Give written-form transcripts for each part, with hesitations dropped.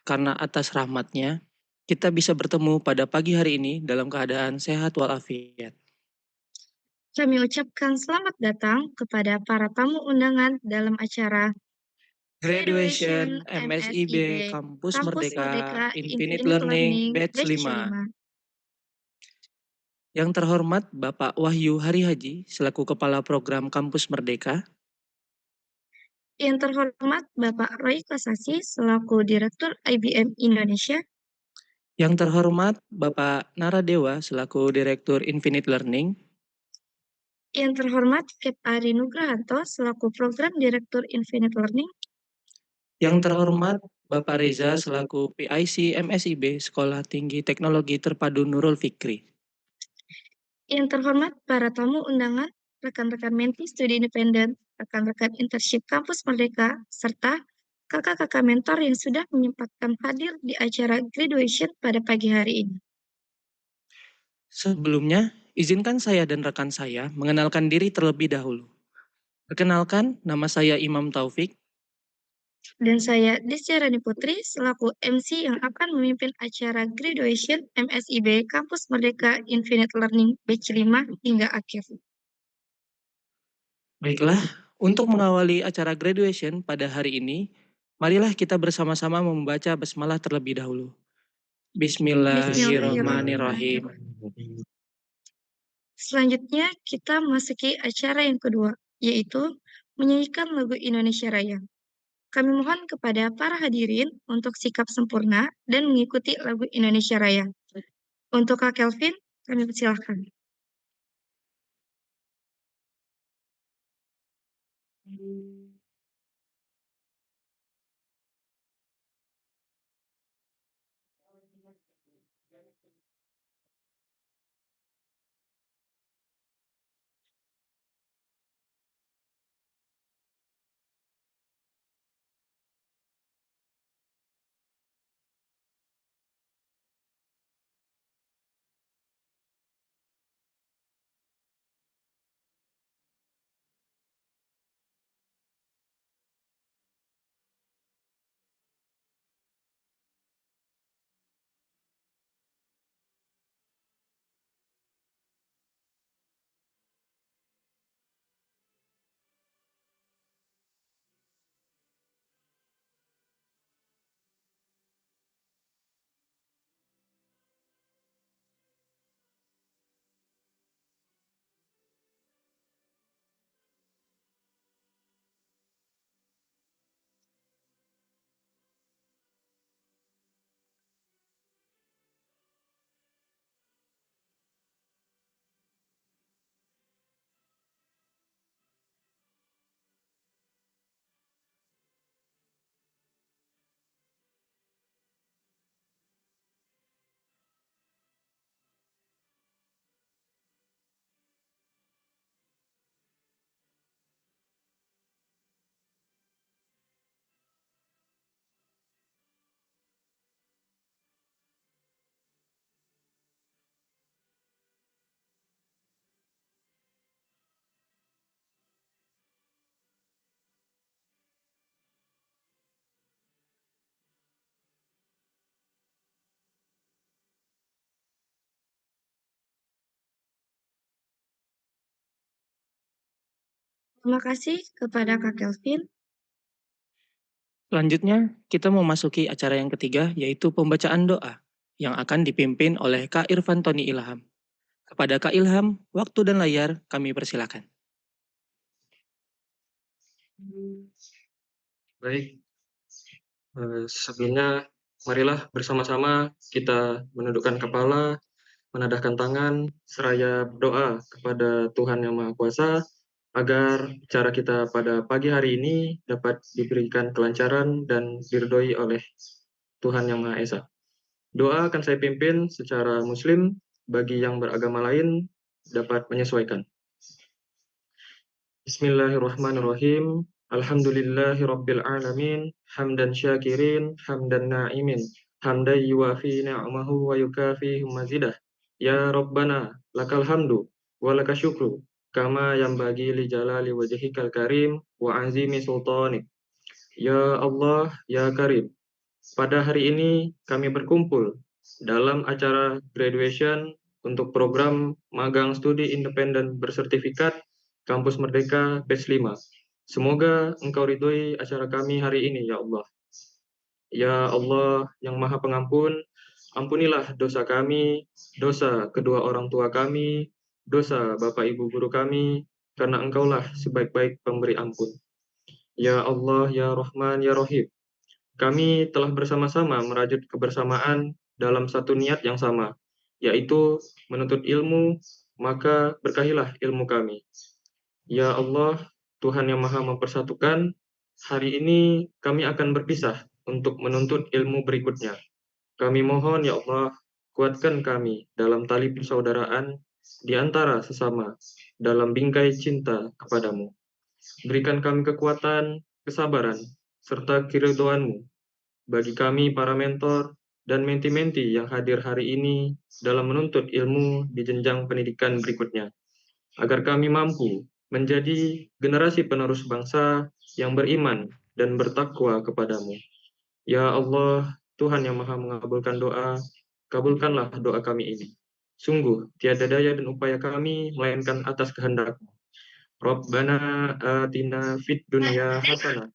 karena atas rahmat-Nya, kita bisa bertemu pada pagi hari ini dalam keadaan sehat walafiat. Kami ucapkan selamat datang kepada para tamu undangan dalam acara Graduation Graduation MSIB MSIB Kampus Kampus Merdeka Merdeka Infinite Infinite Learning Learning Batch Batch 5. 5. Yang terhormat Bapak Wahyu Hari Haji selaku Kepala Program Kampus Merdeka. Yang terhormat Bapak Roy Kosasi selaku Direktur IBM Indonesia. Yang terhormat Bapak Naradewa selaku Direktur Infinite Learning. Yang terhormat Kep Ari Nugrahanto selaku Program Direktur Infinite Learning. Yang terhormat Bapak Reza selaku PIC MSIB Sekolah Tinggi Teknologi Terpadu Nurul Fikri. Yang terhormat para tamu undangan, rekan-rekan Menti Studi Independen, rekan-rekan internship Kampus Merdeka, serta kakak-kakak mentor yang sudah menyempatkan hadir di acara graduation pada pagi hari ini. Sebelumnya, izinkan saya dan rekan saya mengenalkan diri terlebih dahulu. Perkenalkan, nama saya Imam Taufik. Dan saya Desjarani Putri selaku MC yang akan memimpin acara graduation MSIB Kampus Merdeka Infinite Learning Batch 5 hingga akhir. Baiklah, untuk mengawali acara graduation pada hari ini, marilah kita bersama-sama membaca basmalah terlebih dahulu. Bismillahirrahmanirrahim. Selanjutnya kita masuki acara yang kedua, yaitu menyanyikan lagu Indonesia Raya. Kami mohon kepada para hadirin untuk sikap sempurna dan mengikuti lagu Indonesia Raya. Untuk Kak Kelvin, kami persilahkan. Terima kasih kepada Kak Kelvin. Selanjutnya, kita memasuki acara yang ketiga, yaitu pembacaan doa, yang akan dipimpin oleh Kak Irfan Toni Ilham. Kepada Kak Ilham, waktu dan layar kami persilakan. Baik, sebelumnya marilah bersama-sama kita menundukkan kepala, menadahkan tangan, seraya berdoa kepada Tuhan Yang Maha Kuasa, agar acara kita pada pagi hari ini dapat diberikan kelancaran dan diridhoi oleh Tuhan Yang Maha Esa. Doa akan saya pimpin secara muslim, bagi yang beragama lain dapat menyesuaikan. Bismillahirrahmanirrahim. Alhamdulillahi rabbil alamin. Hamdan syakirin, hamdan na'imin. Hamdan yuwafi ni'amahu wa yukafi mazidah. Ya Rabbana, lakal hamdu, wa laka syukru. Kama yang bagi li jalali wajhikal karim, wa azimi sultanik. Ya Allah, ya Karim. Pada hari ini kami berkumpul dalam acara graduation untuk program magang studi independen bersertifikat Kampus Merdeka Batch 5. Semoga Engkau ridhoi acara kami hari ini, ya Allah. Ya Allah yang Maha Pengampun, ampunilah dosa kami, dosa kedua orang tua kami, dosa Bapak Ibu guru kami, karena Engkaulah sebaik-baik pemberi ampun. Ya Allah, ya Rahman, ya Rahim, kami telah bersama-sama merajut kebersamaan dalam satu niat yang sama, yaitu menuntut ilmu, maka berkahilah ilmu kami. Ya Allah, Tuhan yang Maha Mempersatukan, hari ini kami akan berpisah untuk menuntut ilmu berikutnya. Kami mohon, ya Allah, kuatkan kami dalam tali persaudaraan di antara sesama dalam bingkai cinta kepadamu. Berikan kami kekuatan, kesabaran, serta keridhoanmu bagi kami para mentor dan menti-menti yang hadir hari ini dalam menuntut ilmu di jenjang pendidikan berikutnya, agar kami mampu menjadi generasi penerus bangsa yang beriman dan bertakwa kepadamu. Ya Allah, Tuhan yang Maha mengabulkan doa, kabulkanlah doa kami ini. Sungguh, tiada daya dan upaya kami, melainkan atas kehendak-Mu. Rabbana atina fid dunya hasanah,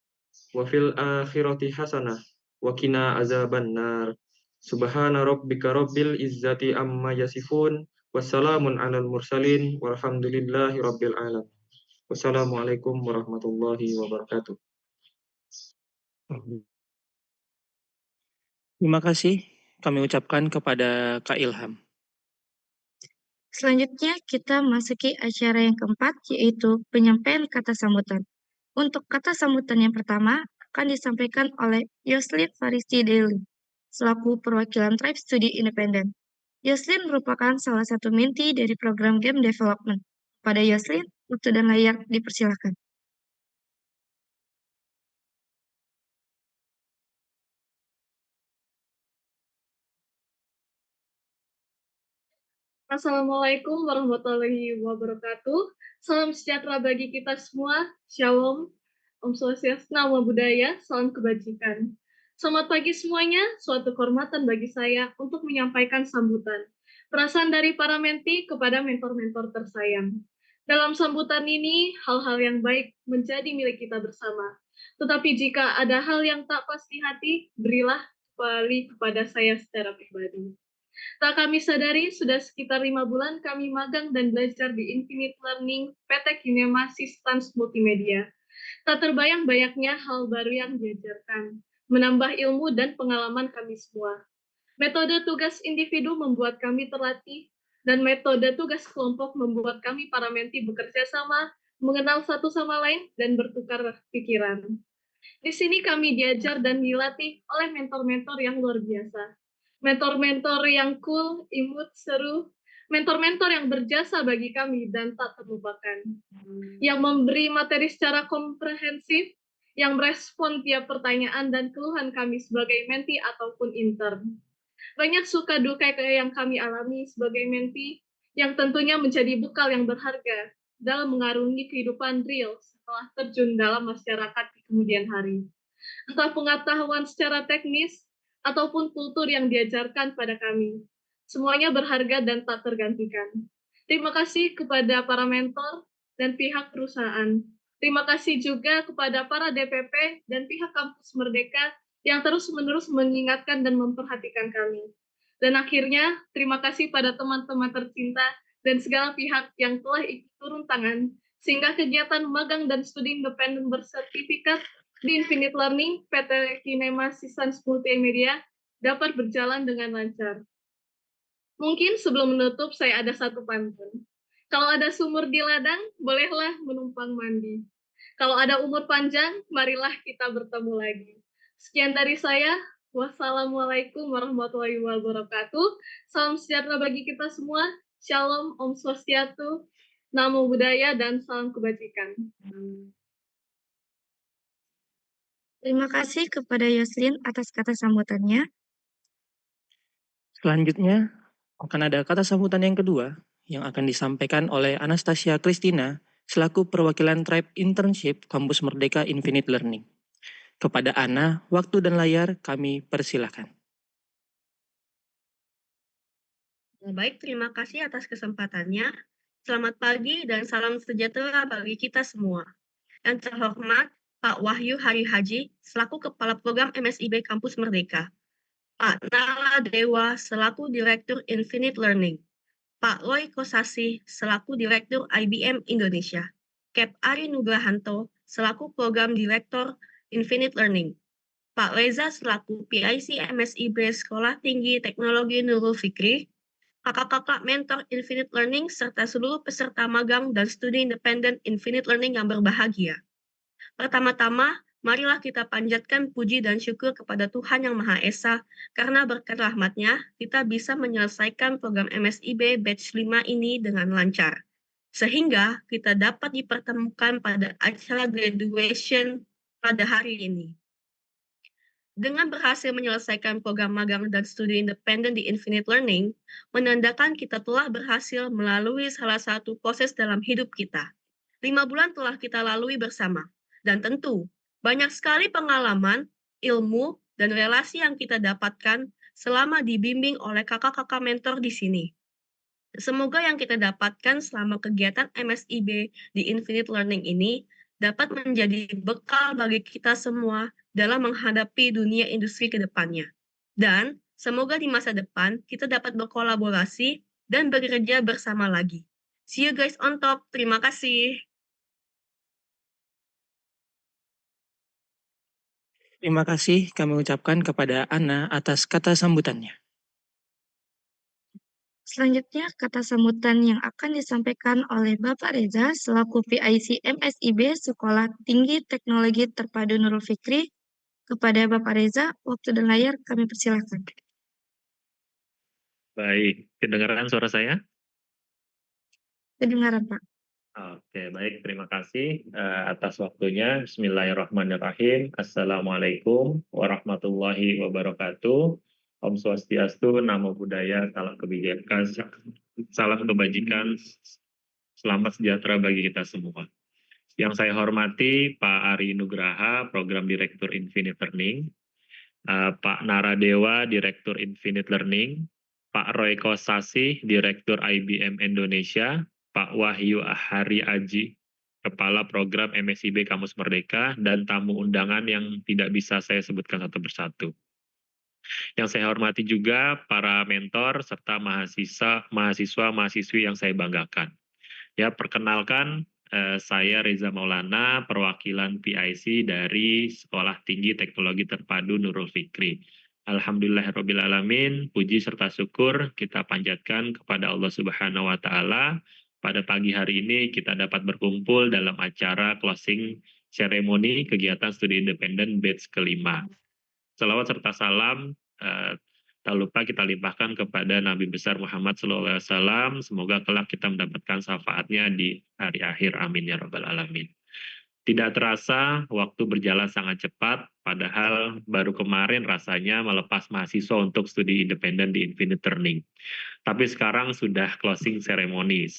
wa fil akhirati hasanah, wa qina azabannar. Subhana rabbika rabbil izzati amma yasifun, wassalamun alal mursalin, walhamdulillahi rabbil alamin. Wassalamualaikum warahmatullahi wabarakatuh. Terima kasih kami ucapkan kepada Kak Ilham. Selanjutnya kita masuki acara yang keempat, yaitu penyampaian kata sambutan. Untuk kata sambutan yang pertama akan disampaikan oleh Yoslin Faristi Deli, selaku perwakilan Tribe Studi Independen. Yoslin merupakan salah satu menti dari program Game Development. Pada Yoslin, waktu dan layar dipersilakan. Assalamualaikum warahmatullahi wabarakatuh. Salam sejahtera bagi kita semua. Shalom. Om Swastiastu, Namo Buddhaya, salam kebajikan. Selamat pagi semuanya. Suatu kehormatan bagi saya untuk menyampaikan sambutan. Perasaan dari para menti kepada mentor-mentor tersayang. Dalam sambutan ini, hal-hal yang baik menjadi milik kita bersama. Tetapi jika ada hal yang tak pas di hati, berilah kembali kepada saya secara pribadi. Tak kami sadari, sudah sekitar 5 bulan kami magang dan belajar di Infinite Learning PT Kinema Systems Multimedia. Tak terbayang-bayangnya hal baru yang diajarkan, menambah ilmu dan pengalaman kami semua. Metode tugas individu membuat kami terlatih, dan metode tugas kelompok membuat kami para menti bekerja sama, mengenal satu sama lain, dan bertukar pikiran. Di sini kami diajar dan dilatih oleh mentor-mentor yang luar biasa. Mentor-mentor yang cool, imut, seru, mentor-mentor yang berjasa bagi kami dan tak terlupakan. Yang memberi materi secara komprehensif, yang merespon tiap pertanyaan dan keluhan kami sebagai menti ataupun intern. Banyak suka duka yang kami alami sebagai menti, yang tentunya menjadi bekal yang berharga dalam mengarungi kehidupan real setelah terjun dalam masyarakat di kemudian hari. Entah pengetahuan secara teknis, ataupun kultur yang diajarkan pada kami. Semuanya berharga dan tak tergantikan. Terima kasih kepada para mentor dan pihak perusahaan. Terima kasih juga kepada para DPP dan pihak Kampus Merdeka yang terus-menerus mengingatkan dan memperhatikan kami. Dan akhirnya, terima kasih pada teman-teman tercinta dan segala pihak yang telah ikut turun tangan, sehingga kegiatan magang dan studi independen bersertifikat di Infinite Learning PT Kinema Systems Multimedia dapat berjalan dengan lancar. Mungkin sebelum menutup saya ada satu pantun. Kalau ada sumur di ladang, bolehlah menumpang mandi. Kalau ada umur panjang, marilah kita bertemu lagi. Sekian dari saya. Wassalamualaikum warahmatullahi wabarakatuh. Salam sejahtera bagi kita semua. Shalom, Om Swastiastu, Namo Buddhaya, dan salam kebajikan. Terima kasih kepada Yoslin atas kata sambutannya. Selanjutnya akan ada kata sambutan yang kedua yang akan disampaikan oleh Anastasia Christina selaku perwakilan Tribe Internship Kampus Merdeka Infinite Learning. Kepada Ana, waktu dan layar kami persilahkan. Baik, terima kasih atas kesempatannya. Selamat pagi dan salam sejahtera bagi kita semua. Yang terhormat, Pak Wahyu Hari Haji, selaku Kepala Program MSIB Kampus Merdeka. Pak Nala Dewa, selaku Direktur Infinite Learning. Pak Roy Kosasi, selaku Direktur IBM Indonesia. Cap Ari Nugrahanto, selaku Program Direktur Infinite Learning. Pak Reza, selaku PIC MSIB Sekolah Tinggi Teknologi Nurul Fikri. Kakak-kakak mentor Infinite Learning, serta seluruh peserta magang dan studi independen Infinite Learning yang berbahagia. Pertama-tama, marilah kita panjatkan puji dan syukur kepada Tuhan Yang Maha Esa, karena berkat rahmat-Nya, kita bisa menyelesaikan program MSIB Batch 5 ini dengan lancar. Sehingga kita dapat dipertemukan pada acara graduation pada hari ini. Dengan berhasil menyelesaikan program magang dan studi independen di Infinite Learning, menandakan kita telah berhasil melalui salah satu proses dalam hidup kita. 5 bulan telah kita lalui bersama, dan tentu banyak sekali pengalaman, ilmu, dan relasi yang kita dapatkan selama dibimbing oleh kakak-kakak mentor di sini. Semoga yang kita dapatkan selama kegiatan MSIB di Infinite Learning ini dapat menjadi bekal bagi kita semua dalam menghadapi dunia industri ke depannya. Dan semoga di masa depan kita dapat berkolaborasi dan bekerja bersama lagi. See you guys on top. Terima kasih. Terima kasih kami ucapkan kepada Ana atas kata sambutannya. Selanjutnya, kata sambutan yang akan disampaikan oleh Bapak Reza selaku PIC MSIB Sekolah Tinggi Teknologi Terpadu Nurul Fikri. Kepada Bapak Reza, waktu dan layar kami persilahkan. Baik, kedengaran suara saya? Kedengaran, Pak. Oke, baik. Terima kasih atas waktunya. Bismillahirrahmanirrahim. Assalamualaikum warahmatullahi wabarakatuh. Om Swastiastu, Namo Buddhaya, salam kebijakan, salam kebajikan, selamat sejahtera bagi kita semua. Yang saya hormati Pak Ari Nugraha, Program Direktur Infinite Learning, Pak Naradewa, Direktur Infinite Learning, Pak Roy Kosasi, Direktur IBM Indonesia, Pak Wahyu Hari Aji, Kepala Program MSIB Kampus Merdeka, dan tamu undangan yang tidak bisa saya sebutkan satu persatu. Yang saya hormati juga para mentor serta mahasiswa-mahasiswi yang saya banggakan. Ya, perkenalkan, saya Reza Maulana, perwakilan PIC dari Sekolah Tinggi Teknologi Terpadu Nurul Fikri. Alhamdulillahirrabbilalamin, puji serta syukur kita panjatkan kepada Allah Subhanahu wa Ta'ala. Pada pagi hari ini kita dapat berkumpul dalam acara closing ceremony kegiatan studi independen batch kelima. Salawat serta salam tak lupa kita limpahkan kepada Nabi besar Muhammad SAW. Semoga kelak kita mendapatkan syafaatnya di hari akhir. Amin ya rabbal alamin. Tidak terasa waktu berjalan sangat cepat, padahal baru kemarin rasanya melepas mahasiswa untuk studi independen di Infinite Learning. Tapi sekarang sudah closing ceremony.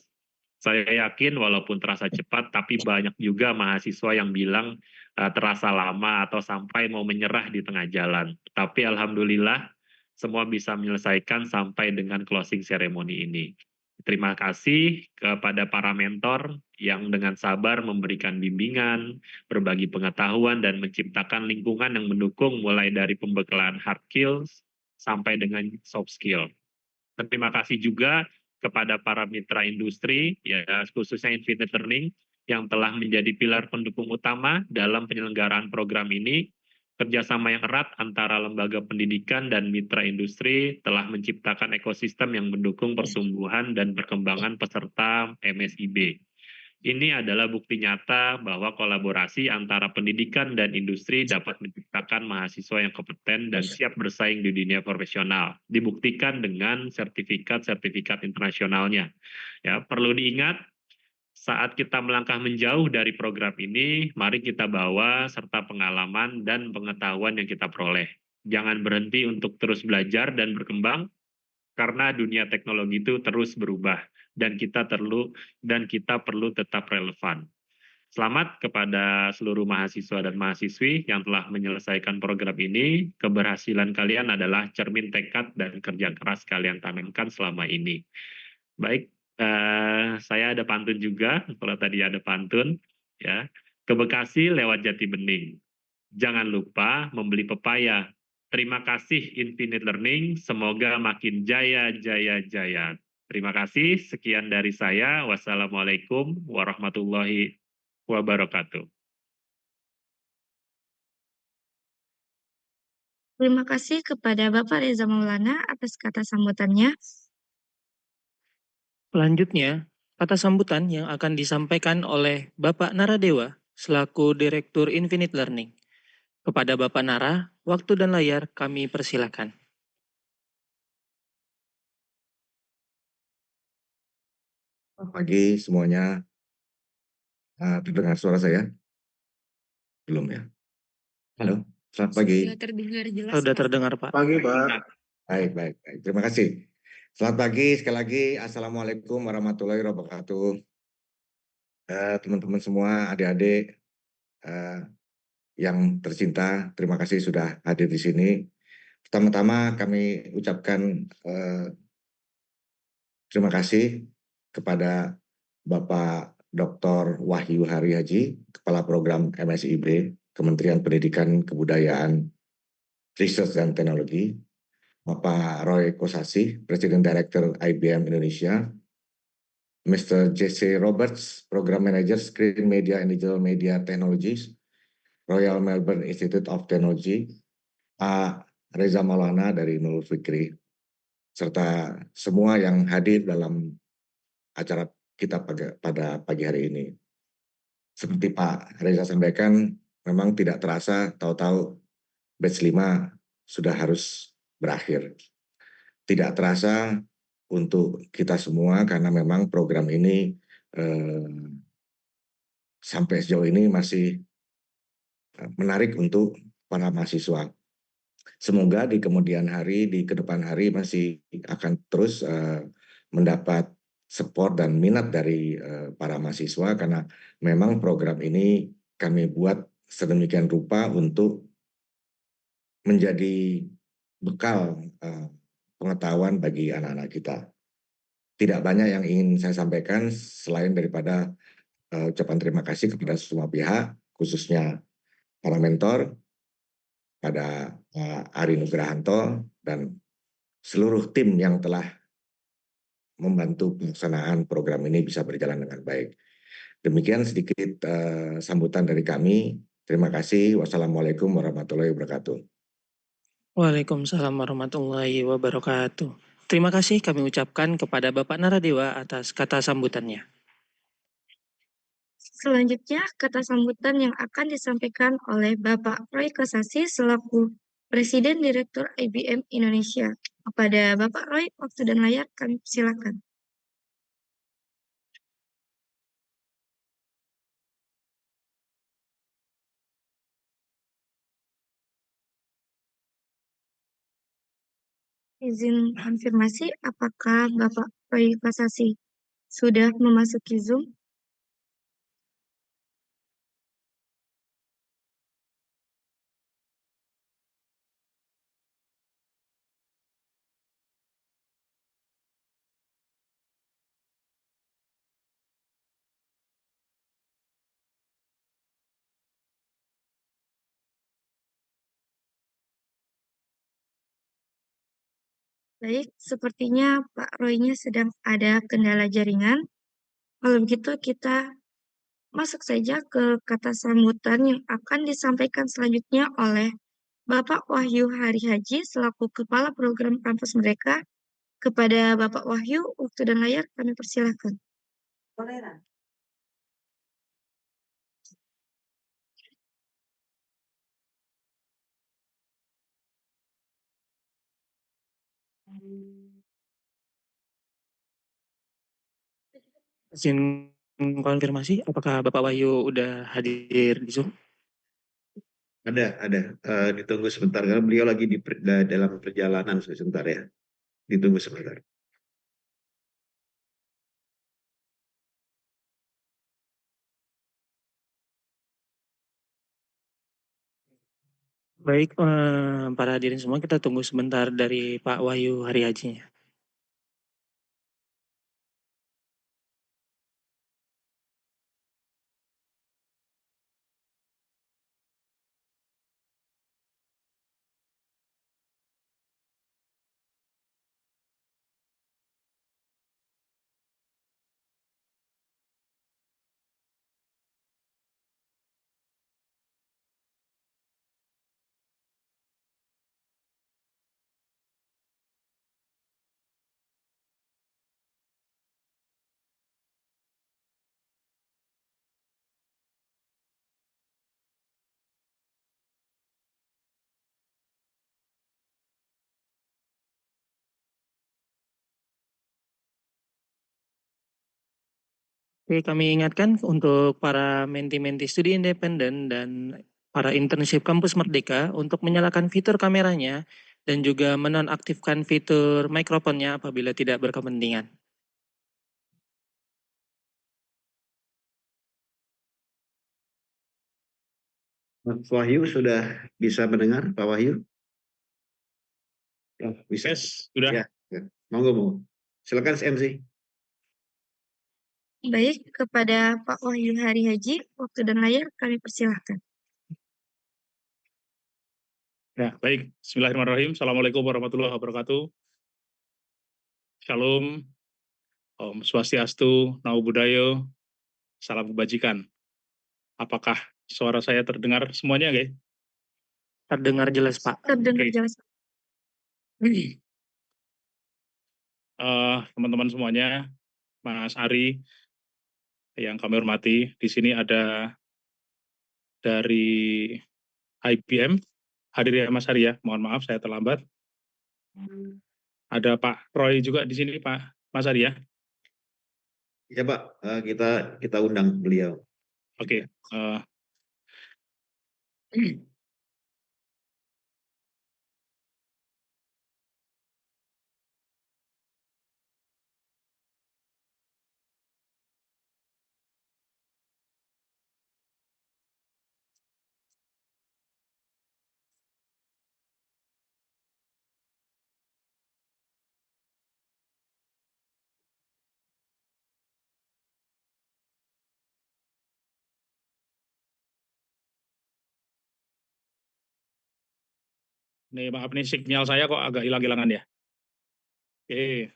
Saya yakin walaupun terasa cepat, tapi banyak juga mahasiswa yang bilang terasa lama atau sampai mau menyerah di tengah jalan. Tapi alhamdulillah semua bisa menyelesaikan sampai dengan closing ceremony ini. Terima kasih kepada para mentor yang dengan sabar memberikan bimbingan, berbagi pengetahuan, dan menciptakan lingkungan yang mendukung mulai dari pembekalan hard skills sampai dengan soft skill. Terima kasih juga kepada para mitra industri, ya khususnya Infinite Learning, yang telah menjadi pilar pendukung utama dalam penyelenggaraan program ini. Kerjasama yang erat antara lembaga pendidikan dan mitra industri telah menciptakan ekosistem yang mendukung pertumbuhan dan perkembangan peserta MSIB. Ini adalah bukti nyata bahwa kolaborasi antara pendidikan dan industri dapat menciptakan mahasiswa yang kompeten dan siap bersaing di dunia profesional. Dibuktikan dengan sertifikat-sertifikat internasionalnya. Ya, perlu diingat, saat kita melangkah menjauh dari program ini, mari kita bawa serta pengalaman dan pengetahuan yang kita peroleh. Jangan berhenti untuk terus belajar dan berkembang, karena dunia teknologi itu terus berubah dan kita perlu tetap relevan. Selamat kepada seluruh mahasiswa dan mahasiswi yang telah menyelesaikan program ini. Keberhasilan kalian adalah cermin tekad dan kerja keras kalian tanamkan selama ini. Baik, saya ada pantun juga, kalau tadi ada pantun, ya. Ke Bekasi lewat Jati Bening. Jangan lupa membeli pepaya. Terima kasih Infinite Learning, semoga makin jaya, jaya, jaya. Terima kasih, sekian dari saya. Wassalamualaikum warahmatullahi wabarakatuh. Terima kasih kepada Bapak Reza Maulana atas kata sambutannya. Selanjutnya, kata sambutan yang akan disampaikan oleh Bapak Naradewa selaku Direktur Infinite Learning. Kepada Bapak Nara, waktu dan layar kami persilakan. Selamat pagi semuanya. Terdengar suara saya? Belum ya? Halo, selamat pagi. Sudah terdengar jelas, Sudah Pak. terdengar, Pak. Pagi, Pak. Baik, baik, baik. Terima kasih. Selamat pagi sekali lagi. Assalamualaikum warahmatullahi wabarakatuh. Teman-teman semua, adik-adik yang tercinta, terima kasih sudah hadir di sini. Pertama-tama kami ucapkan terima kasih kepada Bapak Dr. Wahyu Hari Haji, Kepala Program MSIB, Kementerian Pendidikan, Kebudayaan, Riset dan Teknologi, Bapak Roy Kosasi, Presiden Director IBM Indonesia, Mr. J.C. Roberts, Program Manager Screen Media and Digital Media Technologies, Royal Melbourne Institute of Technology, Pak Reza Maulana dari Nurul Fikri, serta semua yang hadir dalam acara kita pada pagi hari ini. Seperti Pak Reza sampaikan, memang tidak terasa tahu-tahu batch 5 sudah harus berakhir. Tidak terasa untuk kita semua karena memang program ini sampai sejauh ini masih menarik untuk para mahasiswa. Semoga di kemudian hari, di kedepan hari masih akan terus mendapat support dan minat dari para mahasiswa karena memang program ini kami buat sedemikian rupa untuk menjadi bekal pengetahuan bagi anak-anak kita. Tidak banyak yang ingin saya sampaikan selain daripada ucapan terima kasih kepada semua pihak, khususnya para mentor, pada Pak Ari Nugrahanto dan seluruh tim yang telah membantu pelaksanaan program ini bisa berjalan dengan baik. Demikian sedikit sambutan dari kami. Terima kasih. Wassalamualaikum warahmatullahi wabarakatuh. Waalaikumsalam warahmatullahi wabarakatuh. Terima kasih kami ucapkan kepada Bapak Naradewa atas kata sambutannya. Selanjutnya, kata sambutan yang akan disampaikan oleh Bapak Roy Kosasi selaku Presiden Direktur IBM Indonesia. Kepada Bapak Roy, waktu dan layar kami silakan. Izin konfirmasi, apakah Bapak Roy Kosasi sudah memasuki Zoom? Baik, sepertinya Pak Roy-nya sedang ada kendala jaringan. Kalau begitu kita masuk saja ke kata sambutan yang akan disampaikan selanjutnya oleh Bapak Wahyu Hari Haji selaku Kepala Program Kampus Mereka. Kepada Bapak Wahyu, waktu dan layar kami persilahkan. Izin konfirmasi, apakah Bapak Wahyu udah hadir di Zoom? Ada. Ditunggu sebentar karena beliau lagi dalam perjalanan sebentar ya. Ditunggu sebentar. Baik, para hadirin semua, kita tunggu sebentar dari Pak Wahyu Harihajinya. Oke, kami ingatkan untuk para menti-menti studi independen dan para internship kampus Merdeka untuk menyalakan fitur kameranya dan juga menonaktifkan fitur mikrofonnya apabila tidak berkepentingan. Mas Wahyu sudah bisa mendengar, Pak Wahyu? Ya, bisa. Yes, sudah. Ya, ya. Monggo. Silakan MC. Baik, kepada Pak Wahyu Harihaji, waktu dan layar kami persilahkan. Ya, baik. Bismillahirrahmanirrahim. Assalamualaikum warahmatullahi wabarakatuh. Shalom. Om Swastiastu, Namo Buddhaya, salam kebajikan. Apakah suara saya terdengar semuanya, guys? Terdengar jelas, Pak. Terdengar Oke. jelas. Teman-teman semuanya, Mas Ari, yang kami hormati, di sini ada dari IBM, hadir ya Mas Ari ya, mohon maaf saya terlambat. Ada Pak Roy juga di sini, Pak Mas Ari ya. Ya Pak, kita undang beliau. Oke. Nih maaf nih sinyal saya kok agak hilang-hilangan ya. Oke.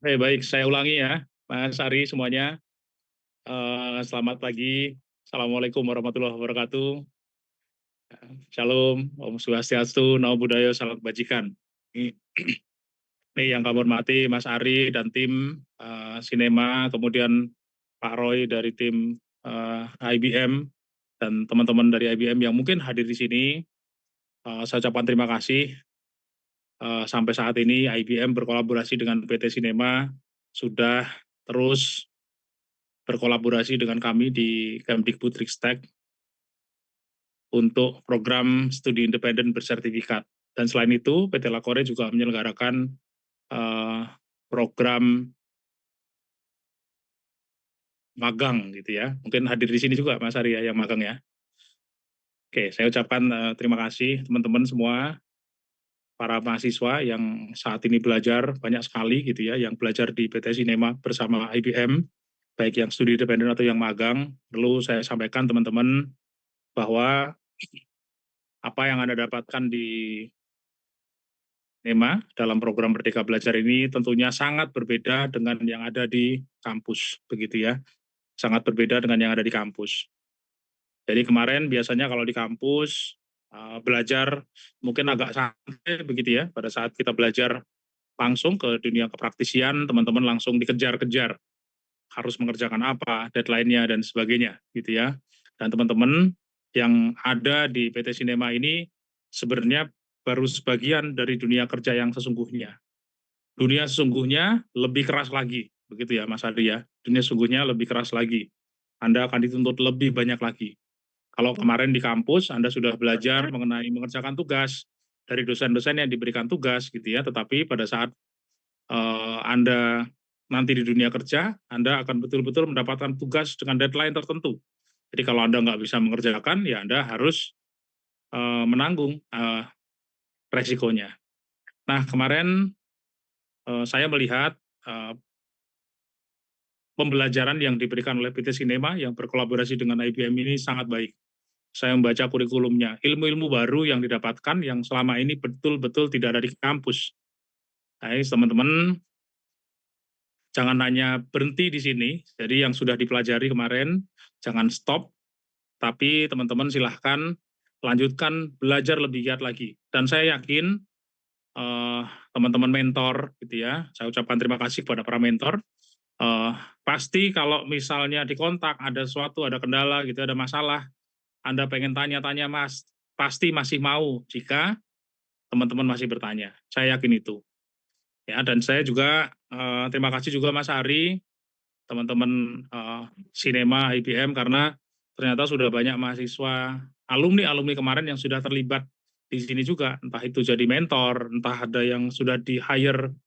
Baik, saya ulangi ya, Mas Ari semuanya. Selamat pagi. Assalamualaikum warahmatullahi wabarakatuh. Shalom, Om Swastiastu, Namo Buddhaya, salam kebajikan. Ini yang kami hormati Mas Ari dan tim Sinema, kemudian Pak Roy dari tim IBM dan teman-teman dari IBM yang mungkin hadir di sini. Saya ucapkan terima kasih. Sampai saat ini IBM berkolaborasi dengan PT Sinema sudah terus berkolaborasi dengan kami di Kemdikbudristek untuk program studi independen bersertifikat. Dan selain itu, PT Lakore juga menyelenggarakan program magang gitu ya. Mungkin hadir di sini juga Mas Ari ya, yang magang ya. Oke, saya ucapkan terima kasih teman-teman semua, para mahasiswa yang saat ini belajar banyak sekali gitu ya, yang belajar di PT Sinema bersama IBM, baik yang studi independen atau yang magang. Perlu saya sampaikan teman-teman bahwa apa yang Anda dapatkan di Sinema dalam program Merdeka Belajar ini tentunya sangat berbeda dengan yang ada di kampus, begitu ya. Sangat berbeda dengan yang ada di kampus. Jadi kemarin biasanya kalau di kampus belajar mungkin agak santai begitu ya, pada saat kita belajar langsung ke dunia kepraktisian, teman-teman langsung dikejar-kejar harus mengerjakan apa, deadline-nya dan sebagainya gitu ya. Dan teman-teman yang ada di PT Sinema ini sebenarnya baru sebagian dari dunia kerja yang sesungguhnya. Dunia sesungguhnya lebih keras lagi, begitu ya Mas Adi ya. Dunia sesungguhnya lebih keras lagi. Anda akan dituntut lebih banyak lagi. Kalau kemarin di kampus Anda sudah belajar mengenai mengerjakan tugas dari dosen-dosen yang diberikan tugas gitu ya, tetapi pada saat Anda nanti di dunia kerja, Anda akan betul-betul mendapatkan tugas dengan deadline tertentu. Jadi kalau Anda nggak bisa mengerjakan, ya Anda harus menanggung resikonya. Nah, kemarin saya melihat pembelajaran yang diberikan oleh PT Sinema yang berkolaborasi dengan IBM ini sangat baik. Saya membaca kurikulumnya, ilmu-ilmu baru yang didapatkan yang selama ini betul-betul tidak ada di kampus. Nah, teman-teman, jangan hanya berhenti di sini, jadi yang sudah dipelajari kemarin, jangan stop, tapi teman-teman silahkan lanjutkan belajar lebih giat lagi. Dan saya yakin teman-teman mentor, gitu ya, saya ucapkan terima kasih kepada para mentor. Pasti kalau misalnya dikontak ada sesuatu, ada kendala, gitu, ada masalah, Anda pengen tanya-tanya Mas, pasti masih mau jika teman-teman masih bertanya. Saya yakin itu. Ya, dan saya juga terima kasih juga Mas Ari, teman-teman Sinema IBM karena ternyata sudah banyak mahasiswa alumni kemarin yang sudah terlibat di sini juga, entah itu jadi mentor, entah ada yang sudah di-hire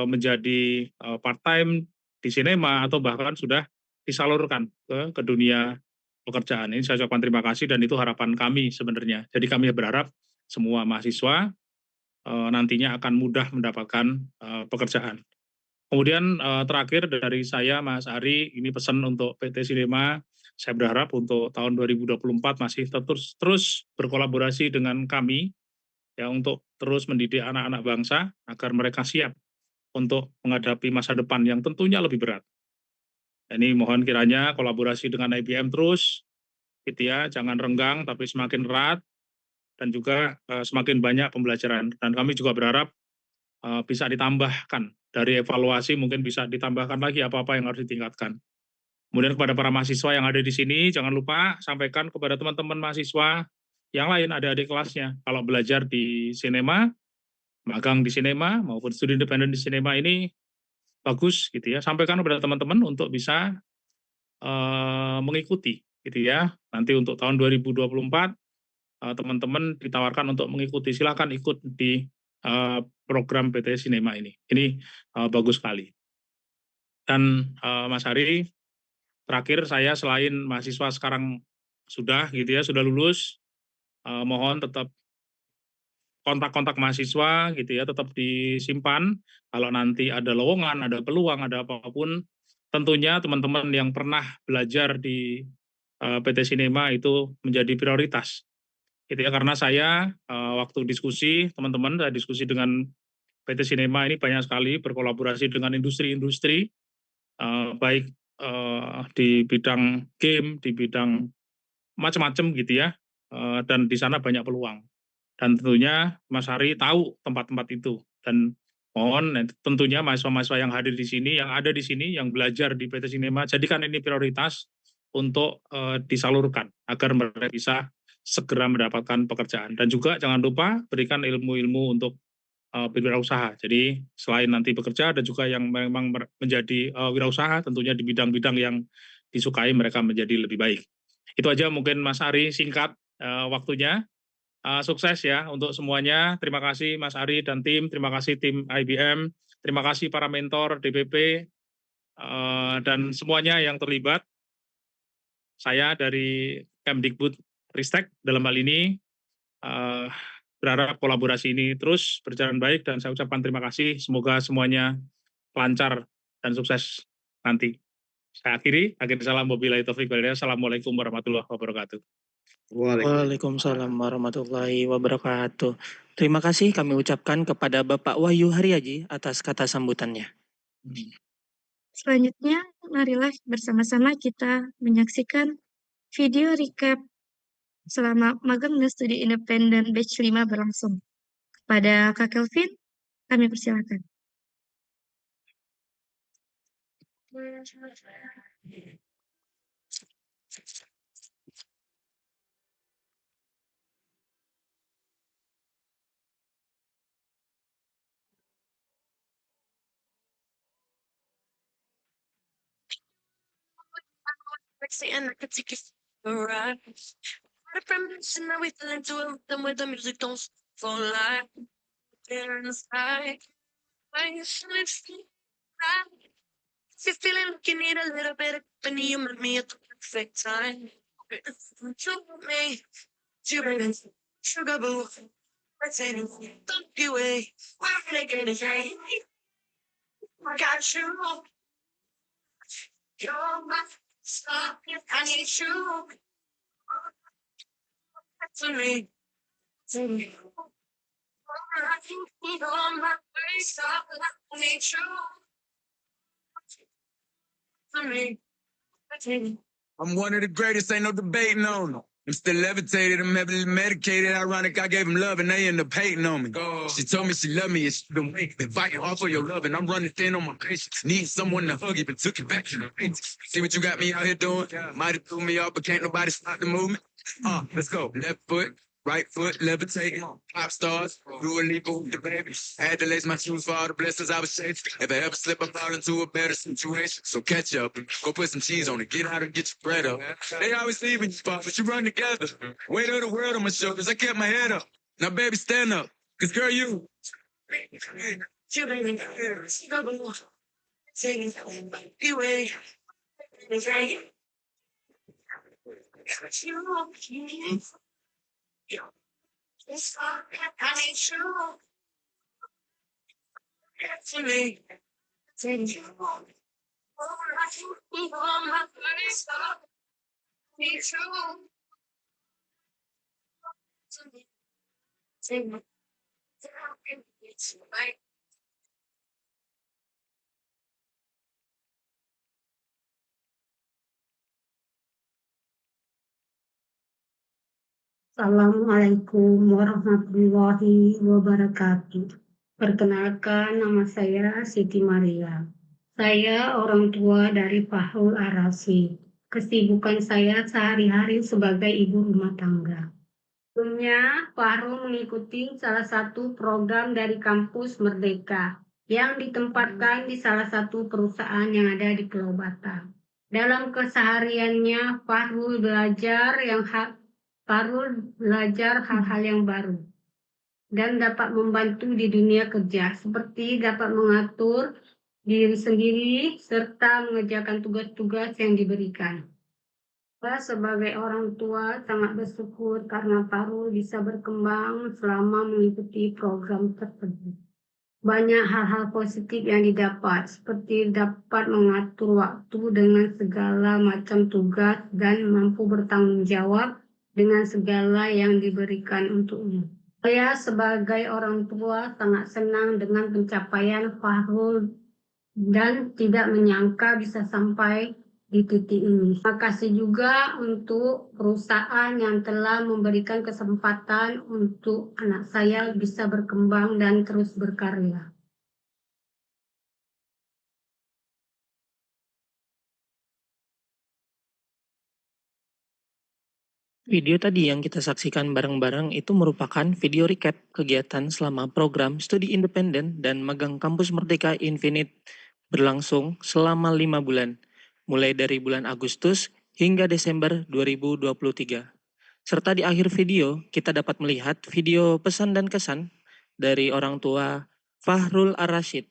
menjadi part-time di Sinema atau bahkan sudah disalurkan ke dunia pekerjaan. Ini saya ucapkan terima kasih dan itu harapan kami sebenarnya. Jadi kami berharap semua mahasiswa nantinya akan mudah mendapatkan pekerjaan. Kemudian terakhir dari saya Mas Ari, ini pesan untuk PT Sinema, saya berharap untuk tahun 2024 masih terus berkolaborasi dengan kami ya untuk terus mendidik anak-anak bangsa agar mereka siap untuk menghadapi masa depan yang tentunya lebih berat. Ini mohon kiranya kolaborasi dengan IBM terus, gitu ya, jangan renggang tapi semakin erat dan juga semakin banyak pembelajaran. Dan kami juga berharap bisa ditambahkan dari evaluasi, mungkin bisa ditambahkan lagi apa-apa yang harus ditingkatkan. Kemudian kepada para mahasiswa yang ada di sini, jangan lupa sampaikan kepada teman-teman mahasiswa yang lain, adik-adik kelasnya, kalau belajar di Sinema, magang di Sinema maupun studi independen di Sinema ini bagus gitu ya. Sampaikan kepada teman-teman untuk bisa mengikuti gitu ya. Nanti untuk tahun 2024 teman-teman ditawarkan untuk mengikuti, silakan ikut di program PT Sinema ini. Ini bagus sekali. Dan Mas Hari, terakhir saya selain mahasiswa sekarang sudah gitu ya, sudah lulus, mohon tetap kontak-kontak mahasiswa gitu ya, tetap disimpan. Kalau nanti ada lowongan, ada peluang, ada apapun, tentunya teman-teman yang pernah belajar di PT Sinema itu menjadi prioritas. Gitu ya, karena saya waktu diskusi, teman-teman, saya diskusi dengan PT Sinema ini banyak sekali berkolaborasi dengan industri-industri, baik di bidang game, di bidang macam-macam gitu ya, dan di sana banyak peluang. Dan tentunya Mas Hari tahu tempat-tempat itu. Dan mohon tentunya mahasiswa-mahasiswa yang hadir di sini, yang ada di sini, yang belajar di PT Sinema, jadikan ini prioritas untuk disalurkan agar mereka bisa segera mendapatkan pekerjaan. Dan juga jangan lupa berikan ilmu-ilmu untuk berwirausaha. Jadi selain nanti bekerja, ada juga yang memang menjadi wirausaha, tentunya di bidang-bidang yang disukai mereka menjadi lebih baik. Itu aja mungkin Mas Ari singkat waktunya. Sukses ya untuk semuanya. Terima kasih Mas Ari dan tim, terima kasih tim IBM, terima kasih para mentor DPP dan semuanya yang terlibat. Saya dari Kemdikbud Ristek dalam hal ini berharap kolaborasi ini terus berjalan baik dan saya ucapkan terima kasih. Semoga semuanya lancar dan sukses nanti. Saya akhiri. Salam wabillahi taufiq wal hidayah. Assalamualaikum warahmatullahi wabarakatuh. Waalaikumsalam warahmatullahi wabarakatuh. Terima kasih kami ucapkan kepada Bapak Wahyu Haryaji atas kata sambutannya. Selanjutnya, marilah bersama-sama kita menyaksikan video recap selama magang dan studi independen batch 5 berlangsung. Kepada Kak Kelvin, kami persilakan. And I could take it for a ride. What a premonition that we fell into it with the music don't fall like there in the sky. Why you should sleep right? If you're feeling like you need a little bit of company, you met me at the perfect time. You me, you bring sugar boo, pretending don't you way, we're making it right. I got you, you're my star, I need you, to me, to me. You're my star, I need you, to me, to me. I'm one of the greatest, ain't no debating on it. I'm still levitated, I'm heavily medicated. Ironic, I gave him love and they end up hating on me. She told me she loved me and she been waiting, been fighting hard for your love, and I'm running thin on my patience. Need someone to hug, even took it back to the basics. See what you got me out here doing? Might have threw me off, but can't nobody stop the movement. Let's go. Left foot, right foot, levitating. Pop stars, Dua Lipa, the baby. Had to lace my shoes for all the blessings I was chasing. If I ever slip, I fall into a better situation. So catch up, go put some cheese on it. Get out and get your bread up. They always leave when you fall, but you run together. Weight of the world on my shoulders, I kept my head up. Now, baby, stand up. Cause girl, you. You bring sugar boo, pretending don't you way, it's right. You, it's all I need you, to me, to me. You're my star, need you, to me, to me. It's right. Assalamualaikum warahmatullahi wabarakatuh. Perkenalkan, nama saya Siti Maria. Saya orang tua dari Fahrul Arasi. Kesibukan saya sehari-hari sebagai ibu rumah tangga. Sebelumnya, Fahrul mengikuti salah satu program dari kampus Merdeka yang ditempatkan di salah satu perusahaan yang ada di Pulau Batam. Dalam kesehariannya, Fahrul belajar hal-hal yang baru dan dapat membantu di dunia kerja, seperti dapat mengatur diri sendiri serta mengerjakan tugas-tugas yang diberikan. Saya sebagai orang tua sangat bersyukur karena Fahrul bisa berkembang selama mengikuti program tersebut. Banyak hal-hal positif yang didapat, seperti dapat mengatur waktu dengan segala macam tugas dan mampu bertanggung jawab dengan segala yang diberikan untuknya. Saya sebagai orang tua sangat senang dengan pencapaian Fahrul dan tidak menyangka bisa sampai di titik ini. Terima kasih juga untuk perusahaan yang telah memberikan kesempatan untuk anak saya bisa berkembang dan terus berkarya. Video tadi yang kita saksikan bareng-bareng itu merupakan video recap kegiatan selama program studi independen dan magang kampus Merdeka Infinite berlangsung selama 5 bulan, mulai dari bulan Agustus hingga Desember 2023. Serta di akhir video, kita dapat melihat video pesan dan kesan dari orang tua Fahrul Ar-Rasyid.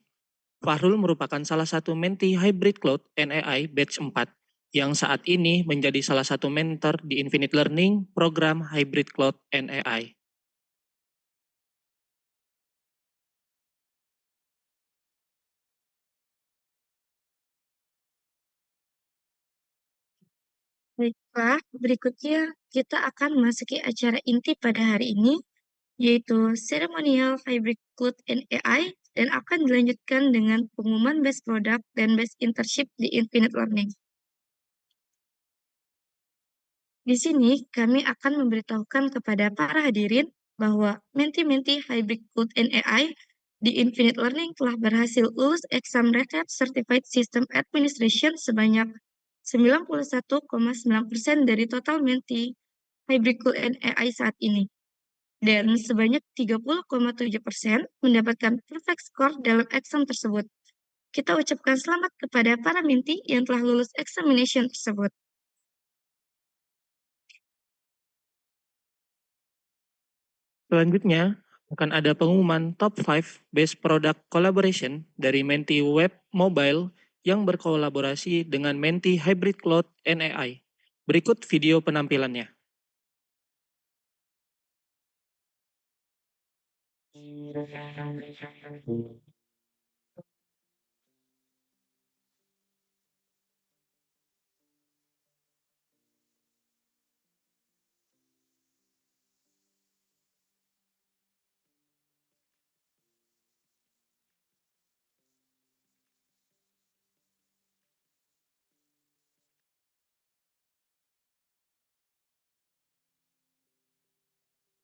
Fahrul merupakan salah satu mentee Hybrid Cloud NAI Batch 4 yang saat ini menjadi salah satu mentor di Infinite Learning program Hybrid Cloud NAI. Baiklah, berikutnya kita akan memasuki acara inti pada hari ini, yaitu Ceremonial Hybrid Cloud NAI, dan akan dilanjutkan dengan pengumuman Best Product dan Best Internship di Infinite Learning. Di sini, kami akan memberitahukan kepada para hadirin bahwa menti-menti Hybrid Cloud NAI di Infinite Learning telah berhasil lulus exam Recap Certified System Administration sebanyak 91,9% dari total menti Hybrid Cloud NAI saat ini. Dan sebanyak 30,7% mendapatkan perfect score dalam exam tersebut. Kita ucapkan selamat kepada para menti yang telah lulus examination tersebut. Selanjutnya, akan ada pengumuman Top 5 Best Product Collaboration dari menti Web Mobile yang berkolaborasi dengan Menti Hybrid Cloud and AI. Berikut video penampilannya.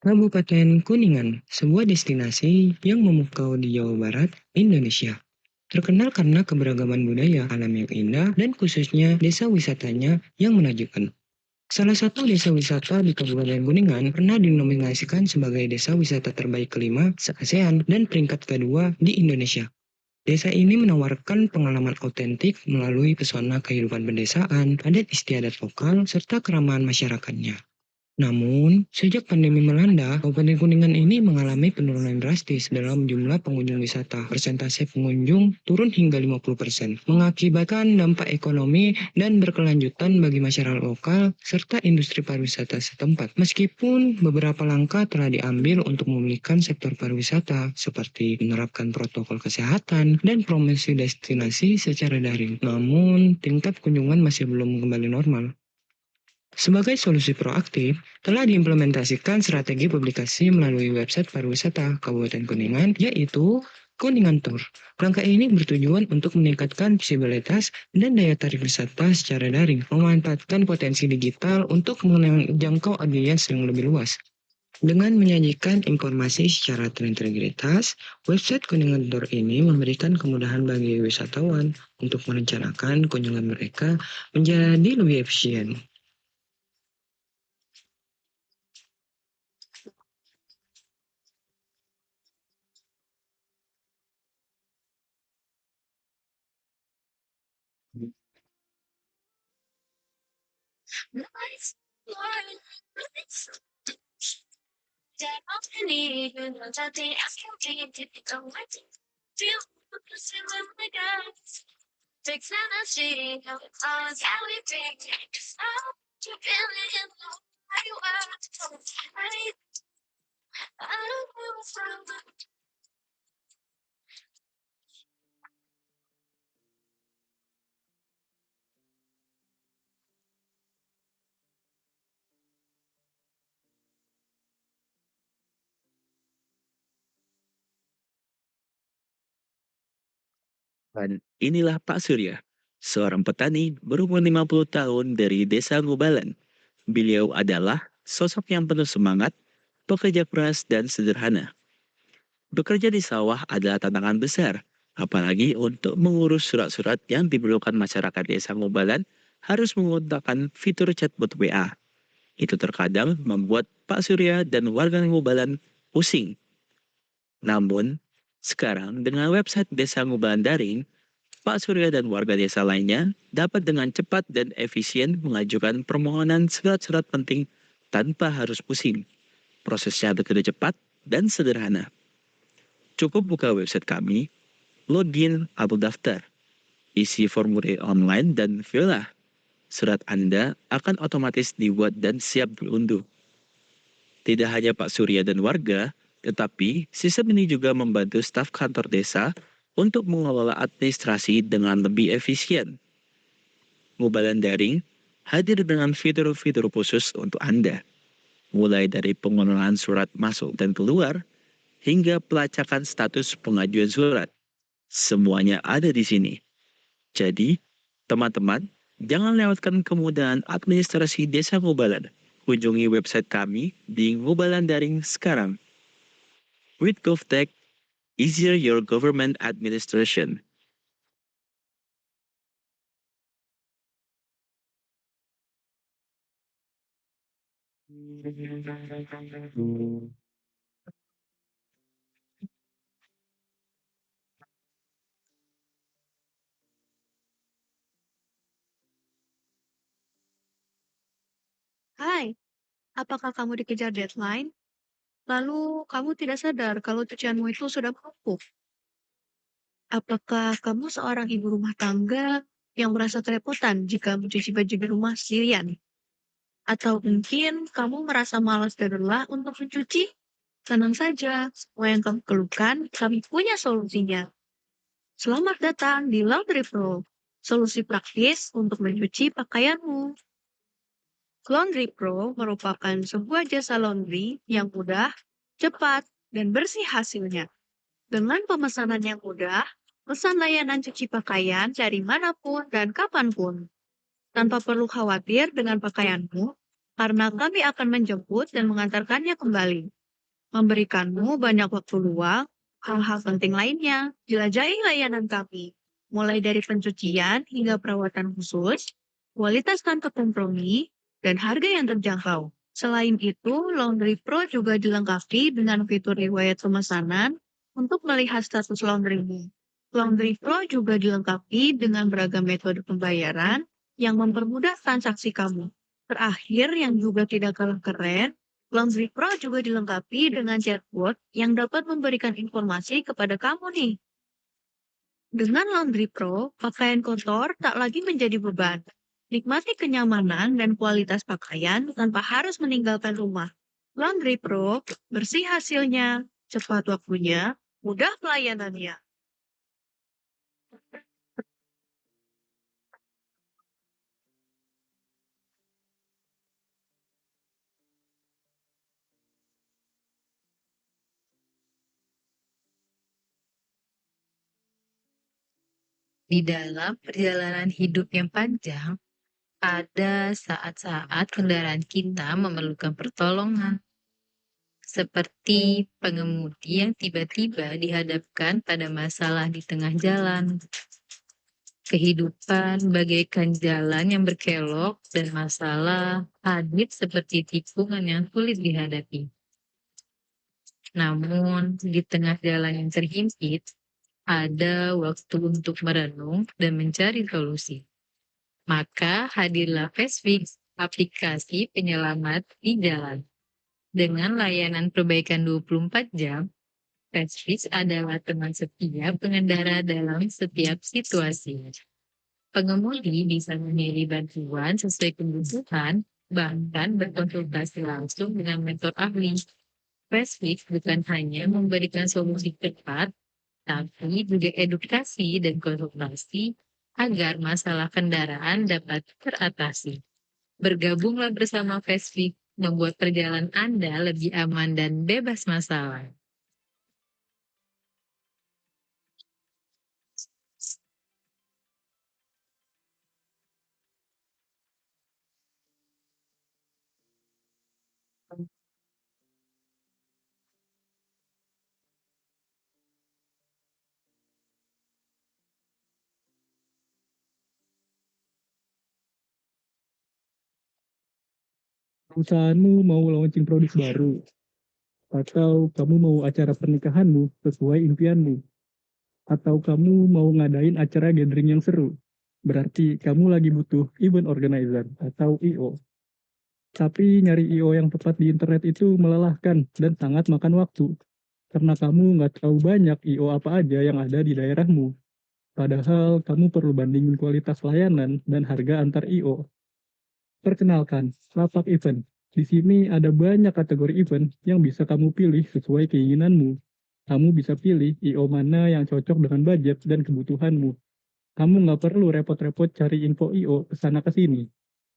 Kabupaten Kuningan, sebuah destinasi yang memukau di Jawa Barat, Indonesia. Terkenal karena keberagaman budaya alam yang indah dan khususnya desa wisatanya yang menakjubkan. Salah satu desa wisata di Kabupaten Kuningan pernah dinominasikan sebagai desa wisata terbaik kelima se-ASEAN dan peringkat kedua di Indonesia. Desa ini menawarkan pengalaman otentik melalui pesona kehidupan pedesaan, adat istiadat lokal, serta keramahan masyarakatnya. Namun, sejak pandemi melanda, Kabupaten Kuningan ini mengalami penurunan drastis dalam jumlah pengunjung wisata. Persentase pengunjung turun hingga 50%, mengakibatkan dampak ekonomi dan berkelanjutan bagi masyarakat lokal serta industri pariwisata setempat. Meskipun beberapa langkah telah diambil untuk memulihkan sektor pariwisata, seperti menerapkan protokol kesehatan dan promosi destinasi secara daring, namun tingkat kunjungan masih belum kembali normal. Sebagai solusi proaktif, telah diimplementasikan strategi publikasi melalui website pariwisata Kabupaten Kuningan, yaitu Kuningan Tour. Langkah ini bertujuan untuk meningkatkan visibilitas dan daya tarik wisata secara daring, memanfaatkan potensi digital untuk menjangkau audiens yang lebih luas. Dengan menyajikan informasi secara terintegritas, website Kuningan Tour ini memberikan kemudahan bagi wisatawan untuk merencanakan kunjungan mereka menjadi lebih efisien. Dan inilah Pak Surya, seorang petani berumur 50 tahun dari Desa Ngubalan. Beliau adalah sosok yang penuh semangat, pekerja keras dan sederhana. Bekerja di sawah adalah tantangan besar, apalagi untuk mengurus surat-surat yang diperlukan masyarakat Desa Ngubalan harus menggunakan fitur chatbot WA. Itu terkadang membuat Pak Surya dan warga Ngubalan pusing. Namun, sekarang dengan website Desa Ngubalan Daring, Pak Surya dan warga desa lainnya dapat dengan cepat dan efisien mengajukan permohonan surat-surat penting tanpa harus pusing. Prosesnya begitu cepat dan sederhana. Cukup buka website kami, login atau daftar, isi formulir online dan filah. Surat Anda akan otomatis dibuat dan siap diunduh. Tidak hanya Pak Surya dan warga, tetapi sistem ini juga membantu staf kantor desa untuk mengelola administrasi dengan lebih efisien. Ngubalan Daring hadir dengan fitur-fitur khusus untuk Anda, mulai dari pengelolaan surat masuk dan keluar, hingga pelacakan status pengajuan surat. Semuanya ada di sini. Jadi, teman-teman, jangan lewatkan kemudahan administrasi Desa Ngubalan. Kunjungi website kami di Ngubalan Daring sekarang. With GovTech, easier your government administration. Hai, apakah kamu dikejar deadline? Lalu kamu tidak sadar kalau cucianmu itu sudah menumpuk. Apakah kamu seorang ibu rumah tangga yang merasa kerepotan jika mencuci baju di rumah sendirian? Atau mungkin kamu merasa malas dan lelah untuk mencuci? Tenang saja, semua yang kamu keluhkan, kami punya solusinya. Selamat datang di Laundry Pro, solusi praktis untuk mencuci pakaianmu. Laundry Pro merupakan sebuah jasa laundry yang mudah, cepat, dan bersih hasilnya. Dengan pemesanan yang mudah, pesan layanan cuci pakaian dari manapun dan kapanpun. Tanpa perlu khawatir dengan pakaianmu, karena kami akan menjemput dan mengantarkannya kembali. Memberikanmu banyak waktu luang, hal-hal penting lainnya, jelajahi layanan kami. Mulai dari pencucian hingga perawatan khusus, kualitas tanpa kompromi, dan harga yang terjangkau. Selain itu, Laundry Pro juga dilengkapi dengan fitur riwayat pemesanan untuk melihat status laundrymu. Laundry Pro juga dilengkapi dengan beragam metode pembayaran yang mempermudah transaksi kamu. Terakhir, yang juga tidak kalah keren, Laundry Pro juga dilengkapi dengan chatbot yang dapat memberikan informasi kepada kamu nih. Dengan Laundry Pro, pakaian kotor tak lagi menjadi beban. Nikmati kenyamanan dan kualitas pakaian tanpa harus meninggalkan rumah. Laundry Pro, bersih hasilnya, cepat waktunya, mudah pelayanannya. Di dalam perjalanan hidup yang panjang, ada saat-saat kendaraan kita memerlukan pertolongan, seperti pengemudi yang tiba-tiba dihadapkan pada masalah di tengah jalan. Kehidupan bagaikan jalan yang berkelok dan masalah hadir seperti tikungan yang sulit dihadapi. Namun, di tengah jalan yang terhimpit, ada waktu untuk merenung dan mencari solusi. Maka hadirlah Fastfix, aplikasi penyelamat di jalan. Dengan layanan perbaikan 24 jam, Fastfix adalah teman setia pengendara dalam setiap situasi. Pengemudi bisa memilih bantuan sesuai kebutuhan, bahkan berkonsultasi langsung dengan mentor ahli. Fastfix bukan hanya memberikan solusi cepat, tapi juga edukasi dan konsultasi agar masalah kendaraan dapat teratasi. Bergabunglah bersama Fastfix, membuat perjalanan Anda lebih aman dan bebas masalah. Perusahaanmu mau launching produk baru, atau kamu mau acara pernikahanmu sesuai impianmu, atau kamu mau ngadain acara gathering yang seru. Berarti kamu lagi butuh event organizer atau I.O. Tapi nyari I.O. yang tepat di internet itu melelahkan dan sangat makan waktu. Karena kamu nggak tahu banyak I.O. apa aja yang ada di daerahmu. Padahal kamu perlu bandingin kualitas layanan dan harga antar I.O. Perkenalkan, Lapak Event. Di sini ada banyak kategori event yang bisa kamu pilih sesuai keinginanmu. Kamu bisa pilih I.O. mana yang cocok dengan budget dan kebutuhanmu. Kamu nggak perlu repot-repot cari info I.O. kesana kesini.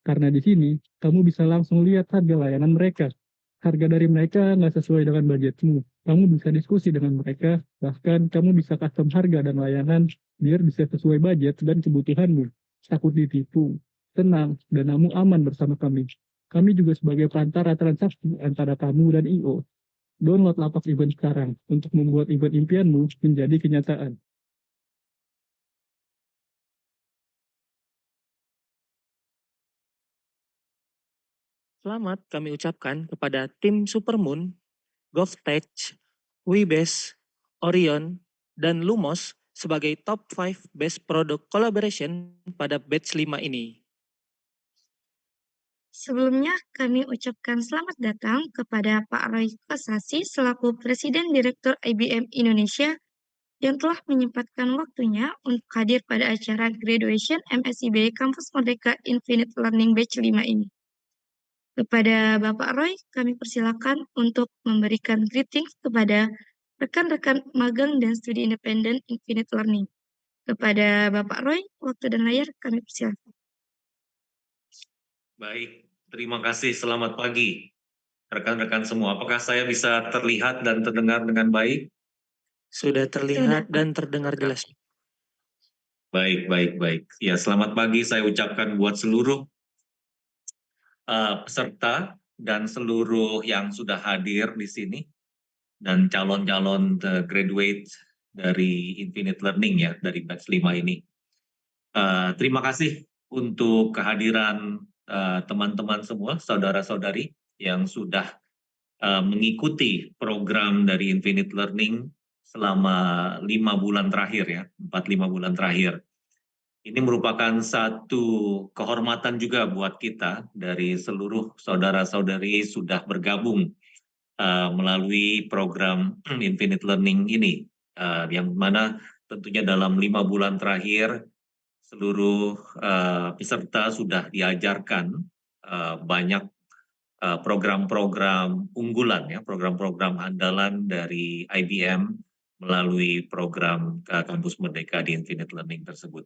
Karena di sini, kamu bisa langsung lihat harga layanan mereka. Harga dari mereka nggak sesuai dengan budgetmu. Kamu bisa diskusi dengan mereka, bahkan kamu bisa custom harga dan layanan biar bisa sesuai budget dan kebutuhanmu. Takut ditipu. Tenang, danamu aman bersama kami. Kami juga sebagai perantara transaksi antara kamu dan I.O. Download Lapak Event sekarang untuk membuat event impianmu menjadi kenyataan. Selamat kami ucapkan kepada tim Supermoon, GovTech, Webase, Orion, dan Lumos sebagai top 5 best product collaboration pada batch 5 ini. Sebelumnya, kami ucapkan selamat datang kepada Pak Roy Kosasi selaku Presiden Direktur IBM Indonesia yang telah menyempatkan waktunya untuk hadir pada acara graduation MSIB Kampus Merdeka Infinite Learning Batch 5 ini. Kepada Bapak Roy, kami persilakan untuk memberikan greetings kepada rekan-rekan magang dan studi independen Infinite Learning. Kepada Bapak Roy, waktu dan layar kami persilakan. Baik, terima kasih. Selamat pagi, rekan-rekan semua. Apakah saya bisa terlihat dan terdengar dengan baik? Sudah terlihat dan terdengar jelas. Baik. Ya, selamat pagi saya ucapkan buat seluruh peserta dan seluruh yang sudah hadir di sini dan calon-calon graduate dari Infinite Learning ya, dari batch 5 ini. Terima kasih untuk kehadiran teman-teman semua, saudara-saudari yang sudah mengikuti program dari Infinite Learning selama 5 bulan terakhir ya, 4-5 bulan terakhir. Ini merupakan satu kehormatan juga buat kita dari seluruh saudara-saudari sudah bergabung melalui program Infinite Learning ini, yang mana tentunya dalam 5 bulan terakhir seluruh peserta sudah diajarkan banyak program-program unggulan ya, program-program andalan dari IBM melalui program Kampus Merdeka di Infinite Learning tersebut.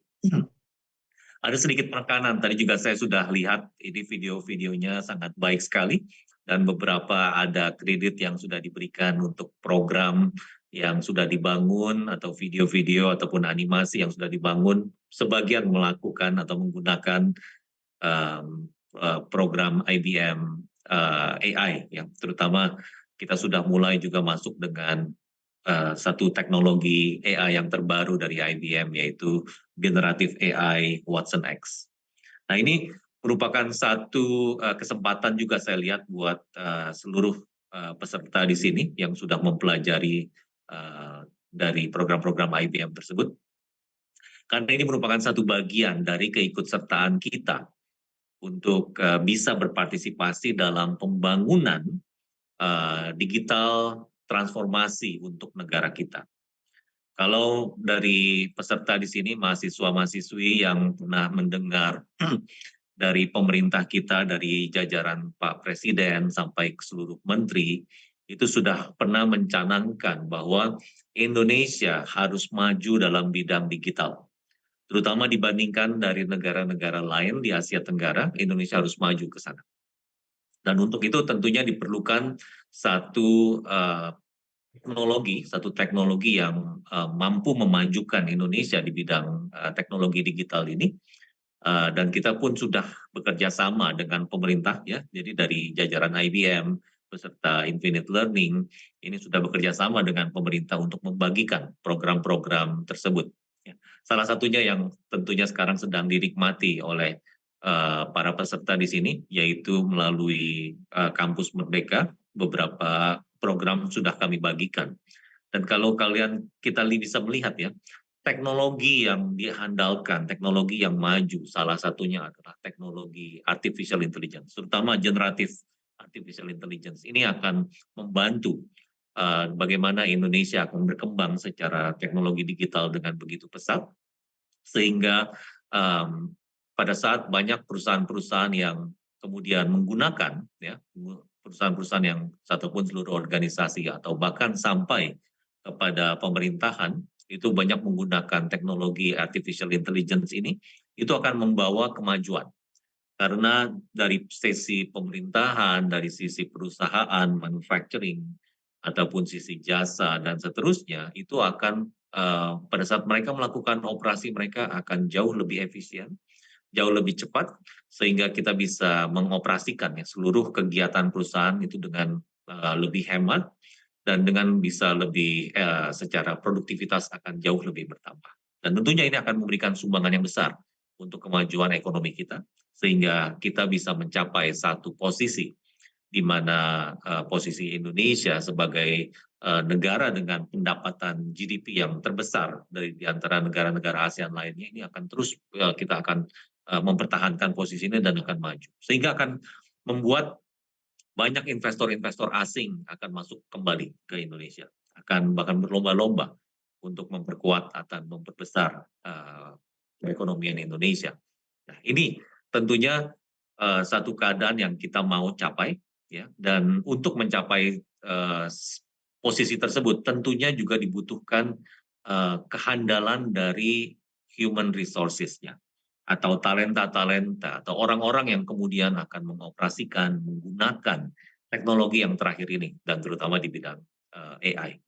Ada sedikit penekanan, tadi juga saya sudah lihat ini video-videonya sangat baik sekali dan beberapa ada kredit yang sudah diberikan untuk program yang sudah dibangun atau video-video ataupun animasi yang sudah dibangun, sebagian melakukan atau menggunakan program IBM AI, yang terutama kita sudah mulai juga masuk dengan satu teknologi AI yang terbaru dari IBM, yaitu Generative AI Watson X. Nah, ini merupakan satu kesempatan juga saya lihat buat seluruh peserta di sini yang sudah mempelajari dari program-program IBM tersebut. Karena ini merupakan satu bagian dari keikutsertaan kita untuk bisa berpartisipasi dalam pembangunan digital transformasi untuk negara kita. Kalau dari peserta di sini, mahasiswa-mahasiswi yang pernah mendengar dari pemerintah kita, dari jajaran Pak Presiden sampai ke seluruh menteri, itu sudah pernah mencanangkan bahwa Indonesia harus maju dalam bidang digital. Terutama dibandingkan dari negara-negara lain di Asia Tenggara, Indonesia harus maju ke sana. Dan untuk itu tentunya diperlukan satu teknologi yang mampu memajukan Indonesia di bidang teknologi digital ini. Dan kita pun sudah bekerja sama dengan pemerintah ya, jadi dari jajaran IBM beserta Infinite Learning ini sudah bekerja sama dengan pemerintah untuk membagikan program-program tersebut. Ya. Salah satunya yang tentunya sekarang sedang dinikmati oleh para peserta di sini, yaitu melalui Kampus Merdeka, beberapa program sudah kami bagikan. Dan kalau kita bisa melihat ya, teknologi yang diandalkan, teknologi yang maju, salah satunya adalah teknologi artificial intelligence, terutama generative artificial intelligence. Ini akan membantu bagaimana Indonesia akan berkembang secara teknologi digital dengan begitu pesat, sehingga pada saat banyak perusahaan-perusahaan yang kemudian menggunakan ya, perusahaan-perusahaan yang ataupun seluruh organisasi atau bahkan sampai kepada pemerintahan itu banyak menggunakan teknologi artificial intelligence ini, itu akan membawa kemajuan. Karena dari sisi pemerintahan, dari sisi perusahaan, manufacturing, ataupun sisi jasa dan seterusnya, itu akan pada saat mereka melakukan operasi mereka akan jauh lebih efisien, jauh lebih cepat, sehingga kita bisa mengoperasikan ya, seluruh kegiatan perusahaan itu dengan lebih hemat dan dengan bisa lebih secara produktivitas akan jauh lebih bertambah. Dan tentunya ini akan memberikan sumbangan yang besar untuk kemajuan ekonomi kita, sehingga kita bisa mencapai satu posisi di mana posisi Indonesia sebagai negara dengan pendapatan GDP yang terbesar dari di antara negara-negara ASEAN lainnya, ini akan terus kita akan mempertahankan posisi ini dan akan maju. Sehingga akan membuat banyak investor-investor asing akan masuk kembali ke Indonesia, akan bahkan berlomba-lomba untuk memperkuat atau memperbesar perekonomian Indonesia. Nah, ini tentunya satu keadaan yang kita mau capai, ya. Dan untuk mencapai posisi tersebut, tentunya juga dibutuhkan kehandalan dari human resources-nya atau talenta-talenta atau orang-orang yang kemudian akan mengoperasikan, menggunakan teknologi yang terakhir ini dan terutama di bidang AI.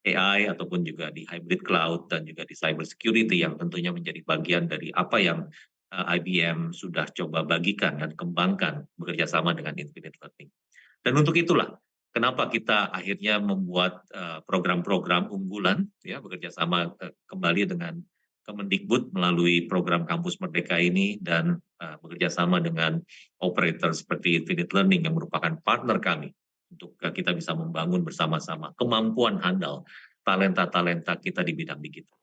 AI ataupun juga di hybrid cloud dan juga di cyber security yang tentunya menjadi bagian dari apa yang IBM sudah coba bagikan dan kembangkan bekerja sama dengan Infinite Learning. Dan untuk itulah kenapa kita akhirnya membuat program-program unggulan, ya, bekerja sama kembali dengan Kemendikbud melalui program Kampus Merdeka ini dan bekerja sama dengan operator seperti Infinite Learning yang merupakan partner kami untuk kita bisa membangun bersama-sama kemampuan handal talenta-talenta kita di bidang digital.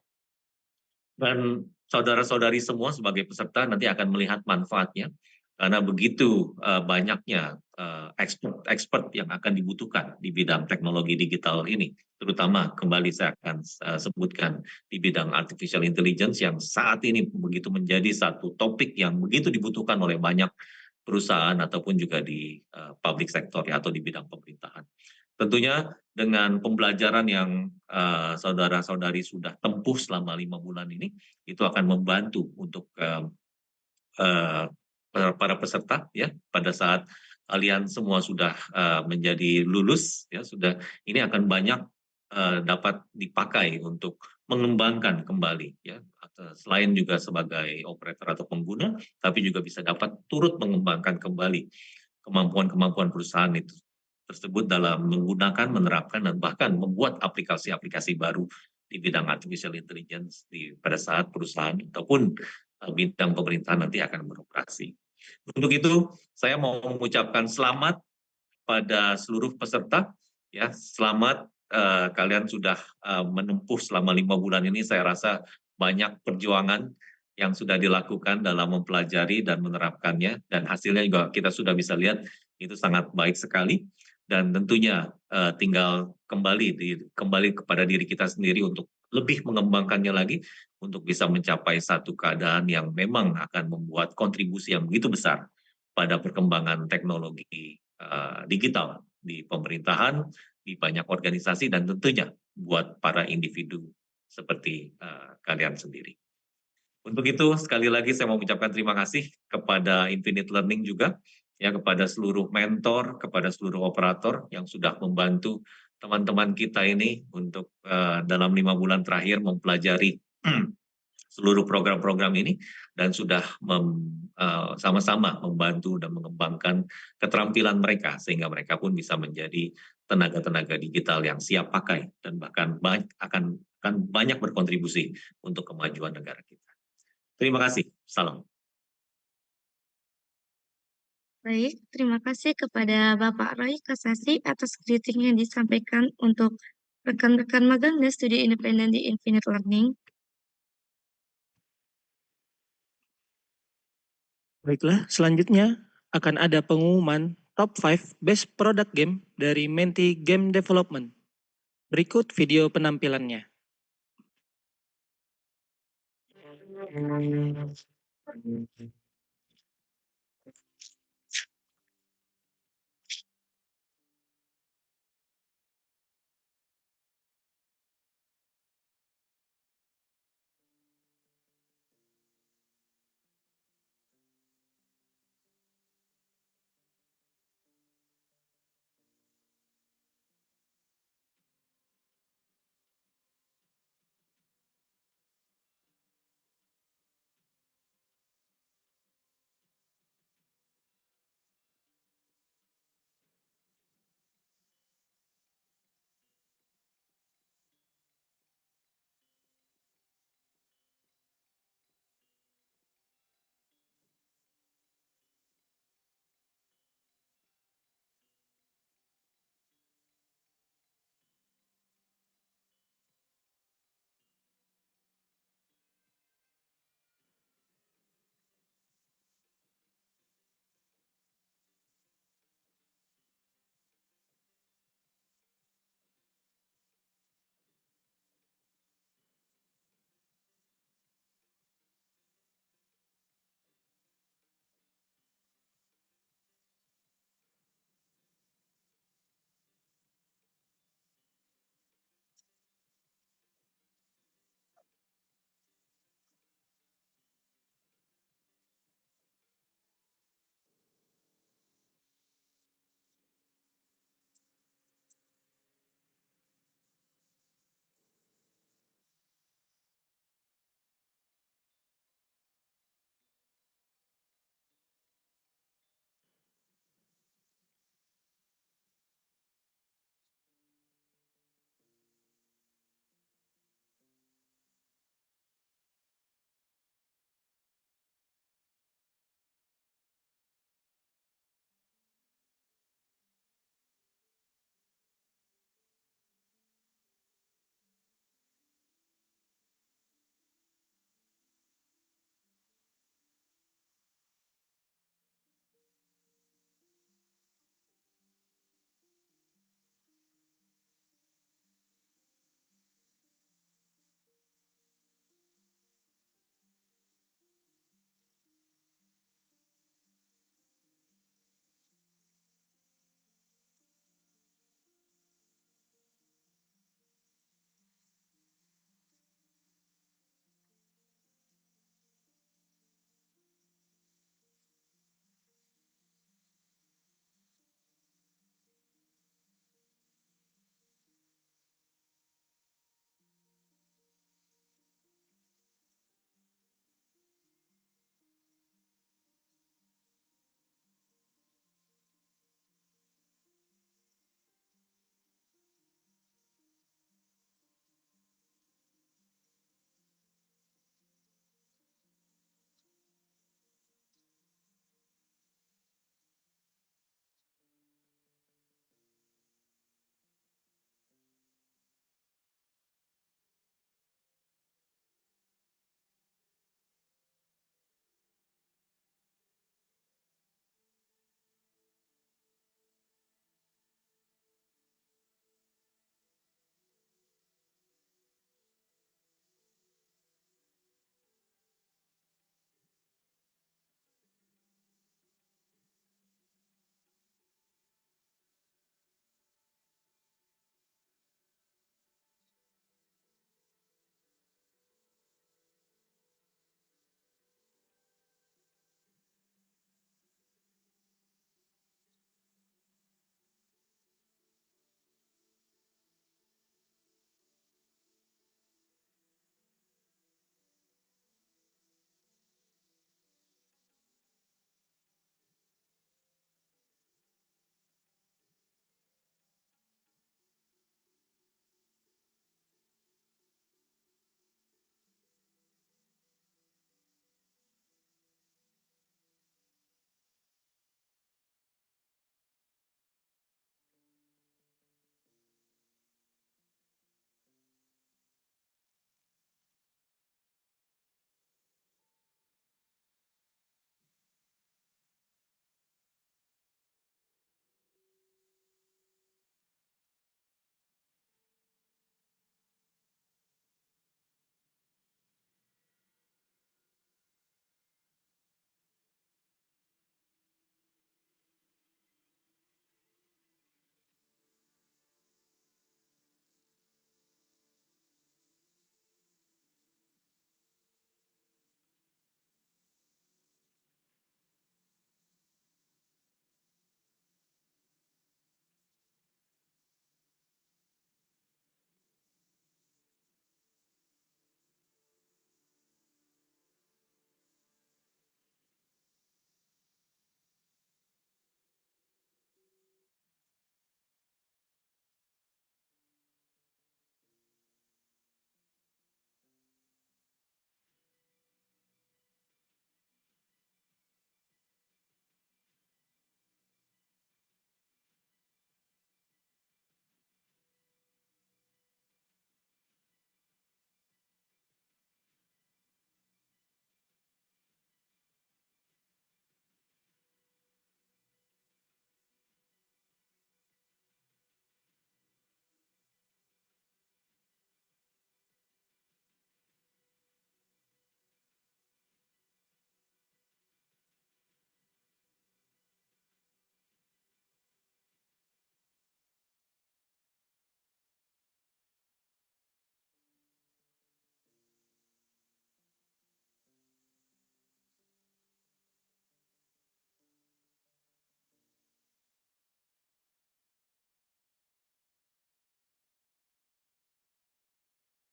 Dan saudara-saudari semua sebagai peserta nanti akan melihat manfaatnya karena begitu banyaknya expert yang akan dibutuhkan di bidang teknologi digital ini, terutama kembali saya akan sebutkan di bidang artificial intelligence yang saat ini begitu menjadi satu topik yang begitu dibutuhkan oleh banyak perusahaan ataupun juga di public sector ya, atau di bidang pemerintahan. Tentunya dengan pembelajaran yang saudara-saudari sudah tempuh selama 5 bulan ini, itu akan membantu untuk para peserta, ya, pada saat kalian semua sudah menjadi lulus, ya, sudah, ini akan banyak dapat dipakai untuk mengembangkan kembali, ya, selain juga sebagai operator atau pengguna, tapi juga bisa dapat turut mengembangkan kembali kemampuan-kemampuan perusahaan itu tersebut dalam menggunakan, menerapkan, dan bahkan membuat aplikasi-aplikasi baru di bidang artificial intelligence pada saat perusahaan ataupun bidang pemerintahan nanti akan beroperasi. Untuk itu, saya mau mengucapkan selamat pada seluruh peserta, ya, selamat kalian sudah menempuh selama 5 bulan ini. Saya rasa banyak perjuangan yang sudah dilakukan dalam mempelajari dan menerapkannya, dan hasilnya juga kita sudah bisa lihat itu sangat baik sekali. Dan tentunya tinggal kembali kepada diri kita sendiri untuk lebih mengembangkannya lagi untuk bisa mencapai satu keadaan yang memang akan membuat kontribusi yang begitu besar pada perkembangan teknologi digital di pemerintahan, di banyak organisasi, dan tentunya buat para individu seperti kalian sendiri. Untuk itu, sekali lagi saya mau mengucapkan terima kasih kepada Infinite Learning juga, ya, kepada seluruh mentor, kepada seluruh operator yang sudah membantu teman-teman kita ini untuk dalam 5 bulan terakhir mempelajari seluruh program-program ini dan sudah sama-sama membantu dan mengembangkan keterampilan mereka sehingga mereka pun bisa menjadi tenaga-tenaga digital yang siap pakai dan bahkan akan banyak berkontribusi untuk kemajuan negara kita. Terima kasih. Salam. Baik, terima kasih kepada Bapak Roy Kasasi atas kritik yang disampaikan untuk rekan-rekan magang dan studi independen di Infinite Learning. Baiklah, selanjutnya akan ada pengumuman top 5 best product game dari Menti Game Development. Berikut video penampilannya.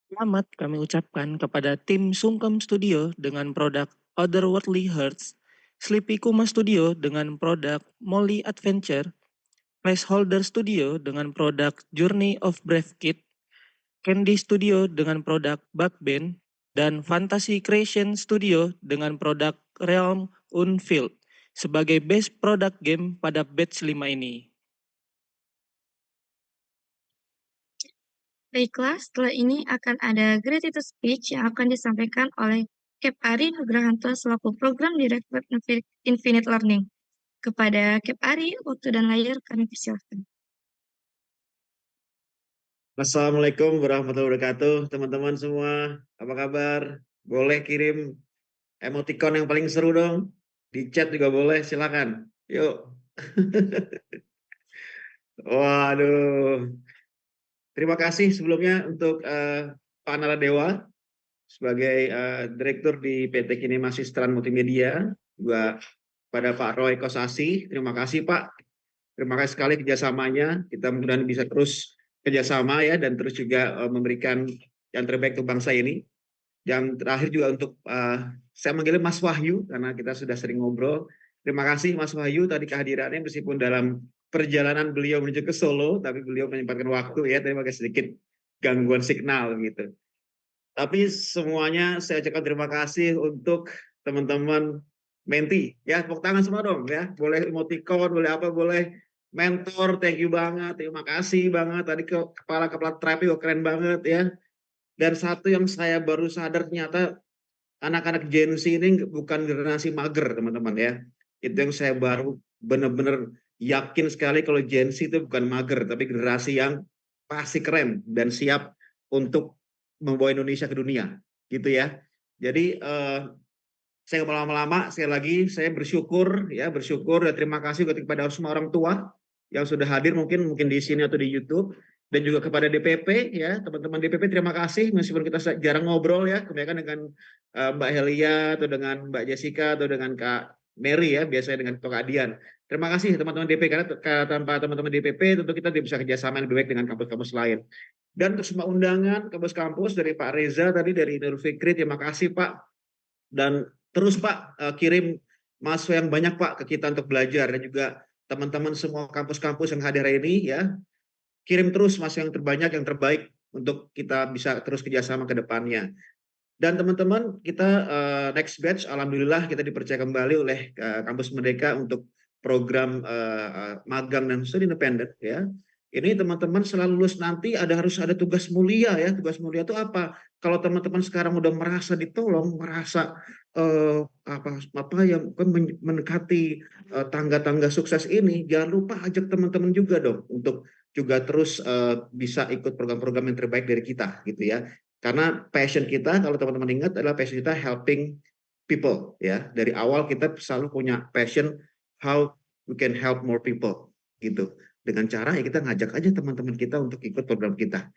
Selamat kami ucapkan kepada tim Sungkem Studio dengan produk Otherworldly Hearts, Sleepy Kuma Studio dengan produk Molly Adventure, Placeholder Studio dengan produk Journey of Brave Kid, Candy Studio dengan produk Bug Band, dan Fantasy Creation Studio dengan produk Realm Unfilled sebagai best product game pada batch 5 ini. Baiklah, setelah ini akan ada gratitude speech yang akan disampaikan oleh Kep Ari Nugrahanto selaku Program Director Infinite Learning. Kepada Kep Ari, waktu dan layar kami persilahkan. Assalamualaikum warahmatullahi wabarakatuh, teman-teman semua. Apa kabar? Boleh kirim emoticon yang paling seru dong. Di chat juga boleh, silakan. Yuk. Waduh. Terima kasih sebelumnya untuk Pak Naradewa sebagai Direktur di PT Kinema Sistran Multimedia, juga pada Pak Roy Kosasi. Terima kasih Pak. Terima kasih sekali kerjasamanya. Kita mudah-mudahan bisa terus kerjasama ya, dan terus juga memberikan yang terbaik untuk bangsa ini. Yang terakhir juga untuk saya manggilnya Mas Wahyu karena kita sudah sering ngobrol. Terima kasih Mas Wahyu tadi kehadirannya, meskipun dalam perjalanan beliau menuju ke Solo, tapi beliau menyempatkan waktu ya, terima kasih sedikit gangguan signal gitu. Tapi semuanya saya ucapkan terima kasih untuk teman-teman Menti ya, tepuk tangan semua dong ya, boleh emoticon, boleh apa, boleh mentor, thank you banget, terima kasih banget tadi kepala tribe juga keren banget ya. Dan satu yang saya baru sadar, ternyata anak-anak Gen Z ini bukan generasi mager teman-teman ya. Itu yang saya baru benar-benar yakin sekali kalau Gen Z itu bukan mager, tapi generasi yang pasti keren dan siap untuk membawa Indonesia ke dunia gitu ya. Jadi saya nggak mau lama-lama, sekali lagi saya bersyukur dan terima kasih kepada semua orang tua yang sudah hadir mungkin di sini atau di YouTube, dan juga kepada DPP ya, teman-teman DPP terima kasih, meskipun kita jarang ngobrol ya, kebanyakan dengan Mbak Helia atau dengan Mbak Jessica atau dengan Kak Mary ya, biasanya dengan Kak Adian. Terima kasih teman-teman DPP, karena tanpa teman-teman DPP tentu kita tidak bisa kerjasama yang lebih baik dengan kampus-kampus lain. Dan untuk semua undangan kampus-kampus dari Pak Reza tadi, dari Nur Fikri, terima kasih Pak. Dan terus Pak kirim mahasiswa yang banyak Pak ke kita untuk belajar, dan juga teman-teman semua kampus-kampus yang hadir hari ini ya, kirim terus mahasiswa yang terbanyak, yang terbaik untuk kita bisa terus kerjasama ke depannya. Dan teman-teman kita next batch, alhamdulillah kita dipercaya kembali oleh Kampus Merdeka untuk program magang dan studi independen ya. Ini teman-teman setelah lulus nanti harus ada tugas mulia ya. Tugas mulia itu apa? Kalau teman-teman sekarang udah merasa ditolong, merasa mendekati tangga-tangga sukses ini, jangan lupa ajak teman-teman juga dong untuk juga terus bisa ikut program-program yang terbaik dari kita gitu ya. Karena passion kita, kalau teman-teman ingat, adalah passion kita helping people ya. Dari awal kita selalu punya passion how we can help more people gitu. Dengan cara ya kita ngajak aja teman-teman kita untuk ikut program kita.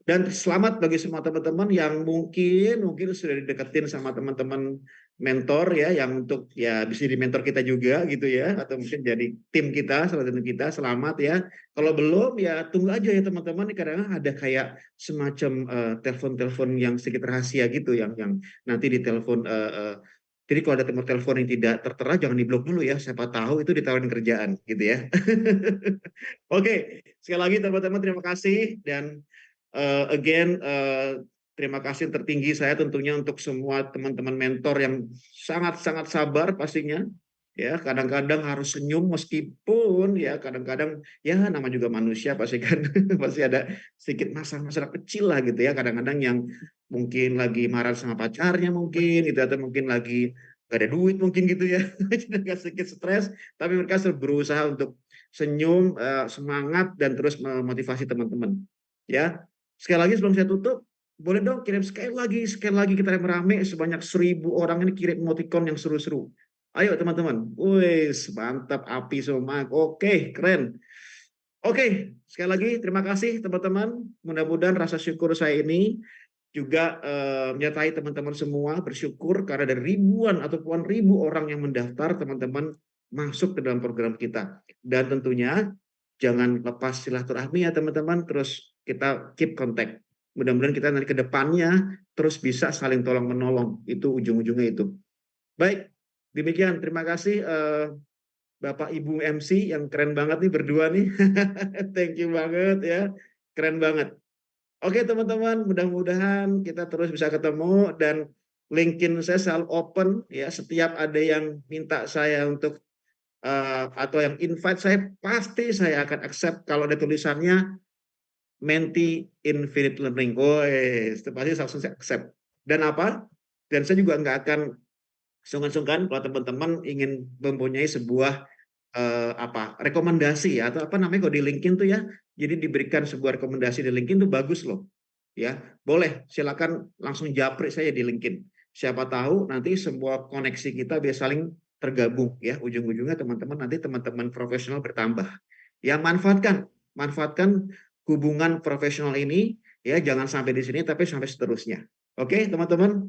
Dan selamat bagi semua teman-teman yang mungkin sudah dideketin sama teman-teman mentor ya, yang untuk ya bisa jadi mentor kita juga gitu ya, atau mungkin jadi tim kita, salah satu kita. Selamat ya. Kalau belum ya tunggu aja ya teman-teman. Kadang ada kayak semacam telepon-telepon yang sedikit rahasia gitu, yang nanti ditelepon. Jadi kalau ada telepon yang tidak tertera, jangan diblok dulu ya. Siapa tahu itu ditawarin kerjaan gitu ya. Oke, sekali lagi teman-teman terima kasih, dan terima kasih yang tertinggi saya tentunya untuk semua teman-teman mentor yang sangat-sangat sabar pastinya ya. Kadang-kadang harus senyum meskipun ya kadang-kadang ya nama juga manusia pasti kan pasti ada sedikit masalah-masalah kecil lah gitu ya. Kadang-kadang yang mungkin lagi marah sama pacarnya mungkin gitu, atau mungkin lagi gak ada duit mungkin gitu ya. Jadi agak sedikit stres, tapi mereka selalu berusaha untuk senyum, semangat, dan terus memotivasi teman-teman ya. Sekali lagi sebelum saya tutup, boleh dong kirim sekali lagi kita rame-rame sebanyak 1000 orang ini kirim emoticon yang seru-seru. Ayo teman-teman. Wih, mantap, api semua. Oke, keren. Oke, sekali lagi terima kasih teman-teman. Mudah-mudahan rasa syukur saya ini juga menyertai teman-teman semua, bersyukur karena ada ribuan atau puluhan ribu orang yang mendaftar, teman-teman masuk ke dalam program kita. Dan tentunya jangan lepas silaturahmi ya teman-teman, terus kita keep contact. Mudah-mudahan kita nanti ke depannya terus bisa saling tolong-menolong. Itu ujung-ujungnya itu. Baik, demikian. Terima kasih Bapak Ibu MC yang keren banget nih berdua nih. Thank you banget ya. Keren banget. Oke teman-teman, mudah-mudahan kita terus bisa ketemu dan LinkedIn saya selalu open ya. Setiap ada yang minta saya untuk atau yang invite saya, pasti saya akan accept kalau ada tulisannya Menti Infinite Learning. Itu pasti langsung saya accept. Dan apa? Dan saya juga nggak akan sungkan-sungkan kalau teman-teman ingin mempunyai sebuah rekomendasi atau apa namanya kalau di LinkedIn tuh ya, jadi diberikan sebuah rekomendasi di LinkedIn tuh bagus loh ya, boleh silakan langsung japri saya di LinkedIn, siapa tahu nanti sebuah koneksi kita bisa saling tergabung ya, ujung-ujungnya teman-teman nanti teman-teman profesional bertambah ya. Manfaatkan hubungan profesional ini ya, jangan sampai di sini tapi sampai seterusnya. Oke teman-teman,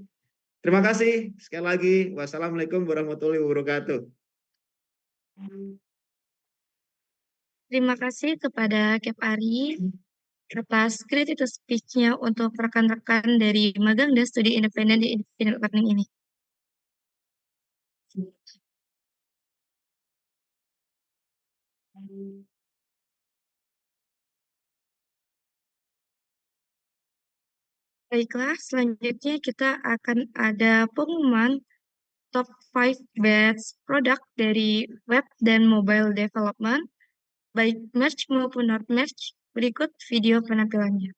terima kasih sekali lagi. Wassalamualaikum warahmatullahi wabarakatuh. Terima kasih kepada Kep Ari atas creative speech-nya untuk rekan-rekan dari magang dan studi independen di Infinite Learning ini. Baiklah, selanjutnya kita akan ada pengumuman top 5 best product dari web dan mobile development, baik merge maupun not merge. Berikut video penampilannya.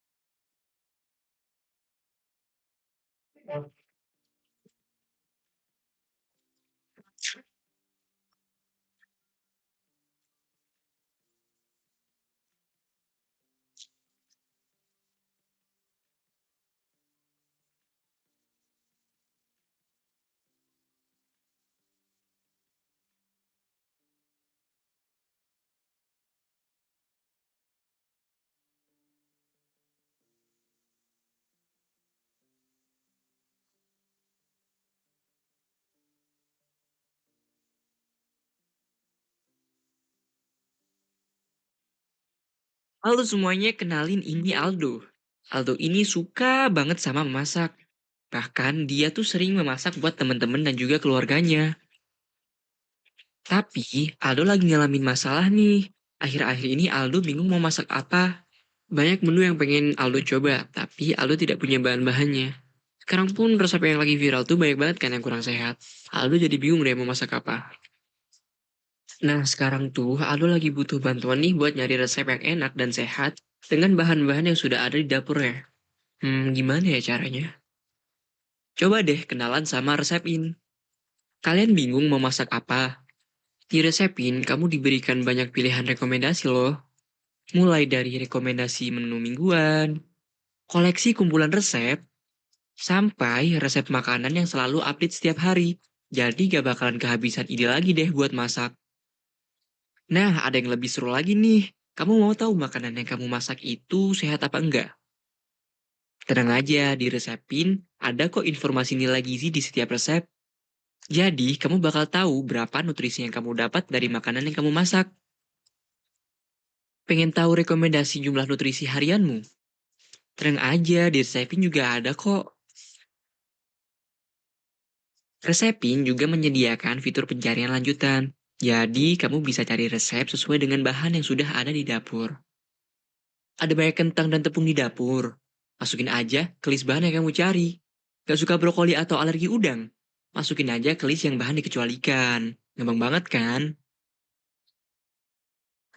Halo semuanya, kenalin ini Aldo. Aldo ini suka banget sama memasak. Bahkan dia tuh sering memasak buat teman-teman dan juga keluarganya. Tapi Aldo lagi ngalamin masalah nih. Akhir-akhir ini Aldo bingung mau masak apa. Banyak menu yang pengen Aldo coba, tapi Aldo tidak punya bahan-bahannya. Sekarang pun resep yang lagi viral tuh banyak banget kan yang kurang sehat. Aldo jadi bingung deh mau masak apa. Nah sekarang tuh Aldo lagi butuh bantuan nih buat nyari resep yang enak dan sehat dengan bahan-bahan yang sudah ada di dapurnya. Gimana ya caranya? Coba deh kenalan sama Resepin. Kalian bingung mau masak apa? Di Resepin, kamu diberikan banyak pilihan rekomendasi loh. Mulai dari rekomendasi menu mingguan, koleksi kumpulan resep, sampai resep makanan yang selalu update setiap hari. Jadi gak bakalan kehabisan ide lagi deh buat masak. Nah, ada yang lebih seru lagi nih. Kamu mau tahu makanan yang kamu masak itu sehat apa enggak? Tenang aja, di Resepin ada kok informasi nilai gizi di setiap resep. Jadi, kamu bakal tahu berapa nutrisi yang kamu dapat dari makanan yang kamu masak. Pengen tahu rekomendasi jumlah nutrisi harianmu? Tenang aja, di Resepin juga ada kok. Resepin juga menyediakan fitur pencarian lanjutan. Jadi, kamu bisa cari resep sesuai dengan bahan yang sudah ada di dapur. Ada banyak kentang dan tepung di dapur. Masukin aja ke list bahan yang kamu cari. Gak suka brokoli atau alergi udang? Masukin aja ke list yang bahan dikecualikan. Gampang banget kan?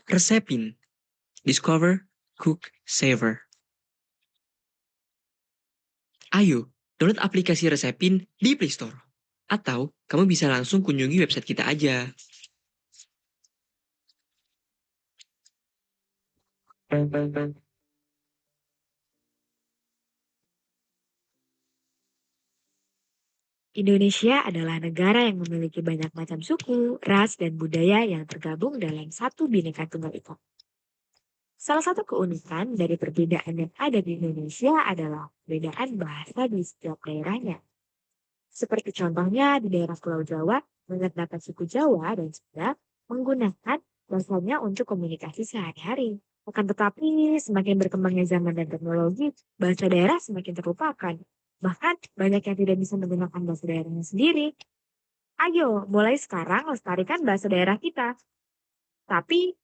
Resepin. Discover, cook, savor. Ayo, download aplikasi Resepin di Play Store. Atau kamu bisa langsung kunjungi website kita aja. Indonesia adalah negara yang memiliki banyak macam suku, ras, dan budaya yang tergabung dalam satu Bhinneka Tunggal Ika. Salah satu keunikan dari perbedaan yang ada di Indonesia adalah perbedaan bahasa di setiap daerahnya. Seperti contohnya di daerah Pulau Jawa, terdapat suku Jawa dan Sunda menggunakan bahasanya untuk komunikasi sehari-hari. Akan tetapi, semakin berkembangnya zaman dan teknologi, bahasa daerah semakin terlupakan. Bahkan, banyak yang tidak bisa menggunakan bahasa daerahnya sendiri. Ayo, mulai sekarang lestarikan bahasa daerah kita. Tapi,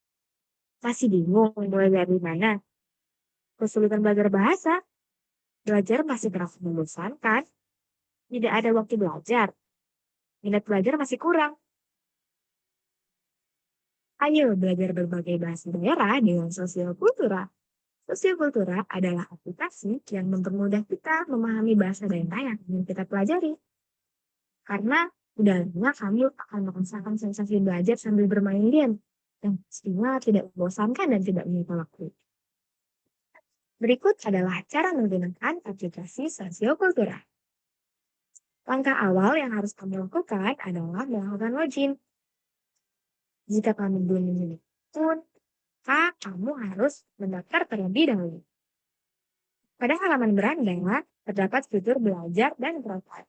masih bingung mulai dari mana? Kesulitan belajar bahasa? Belajar masih terasa membosankan. Tidak ada waktu belajar. Minat belajar masih kurang. Ayo belajar berbagai bahasa daerah dengan Sosiokultura. Sosiokultura adalah aplikasi yang mempermudah kita memahami bahasa daerah yang ingin kita pelajari. Karena udahnya kami akan merasakan sensasi belajar sambil bermain game, yang pastinya tidak membosankan dan tidak menyita waktu. Berikut adalah cara menggunakan aplikasi Sosiokultura. Langkah awal yang harus kamu lakukan adalah melakukan login. Jika kamu belum memiliki akun, maka kamu harus mendaftar terlebih dahulu. Pada halaman beranda, terdapat fitur belajar dan profil.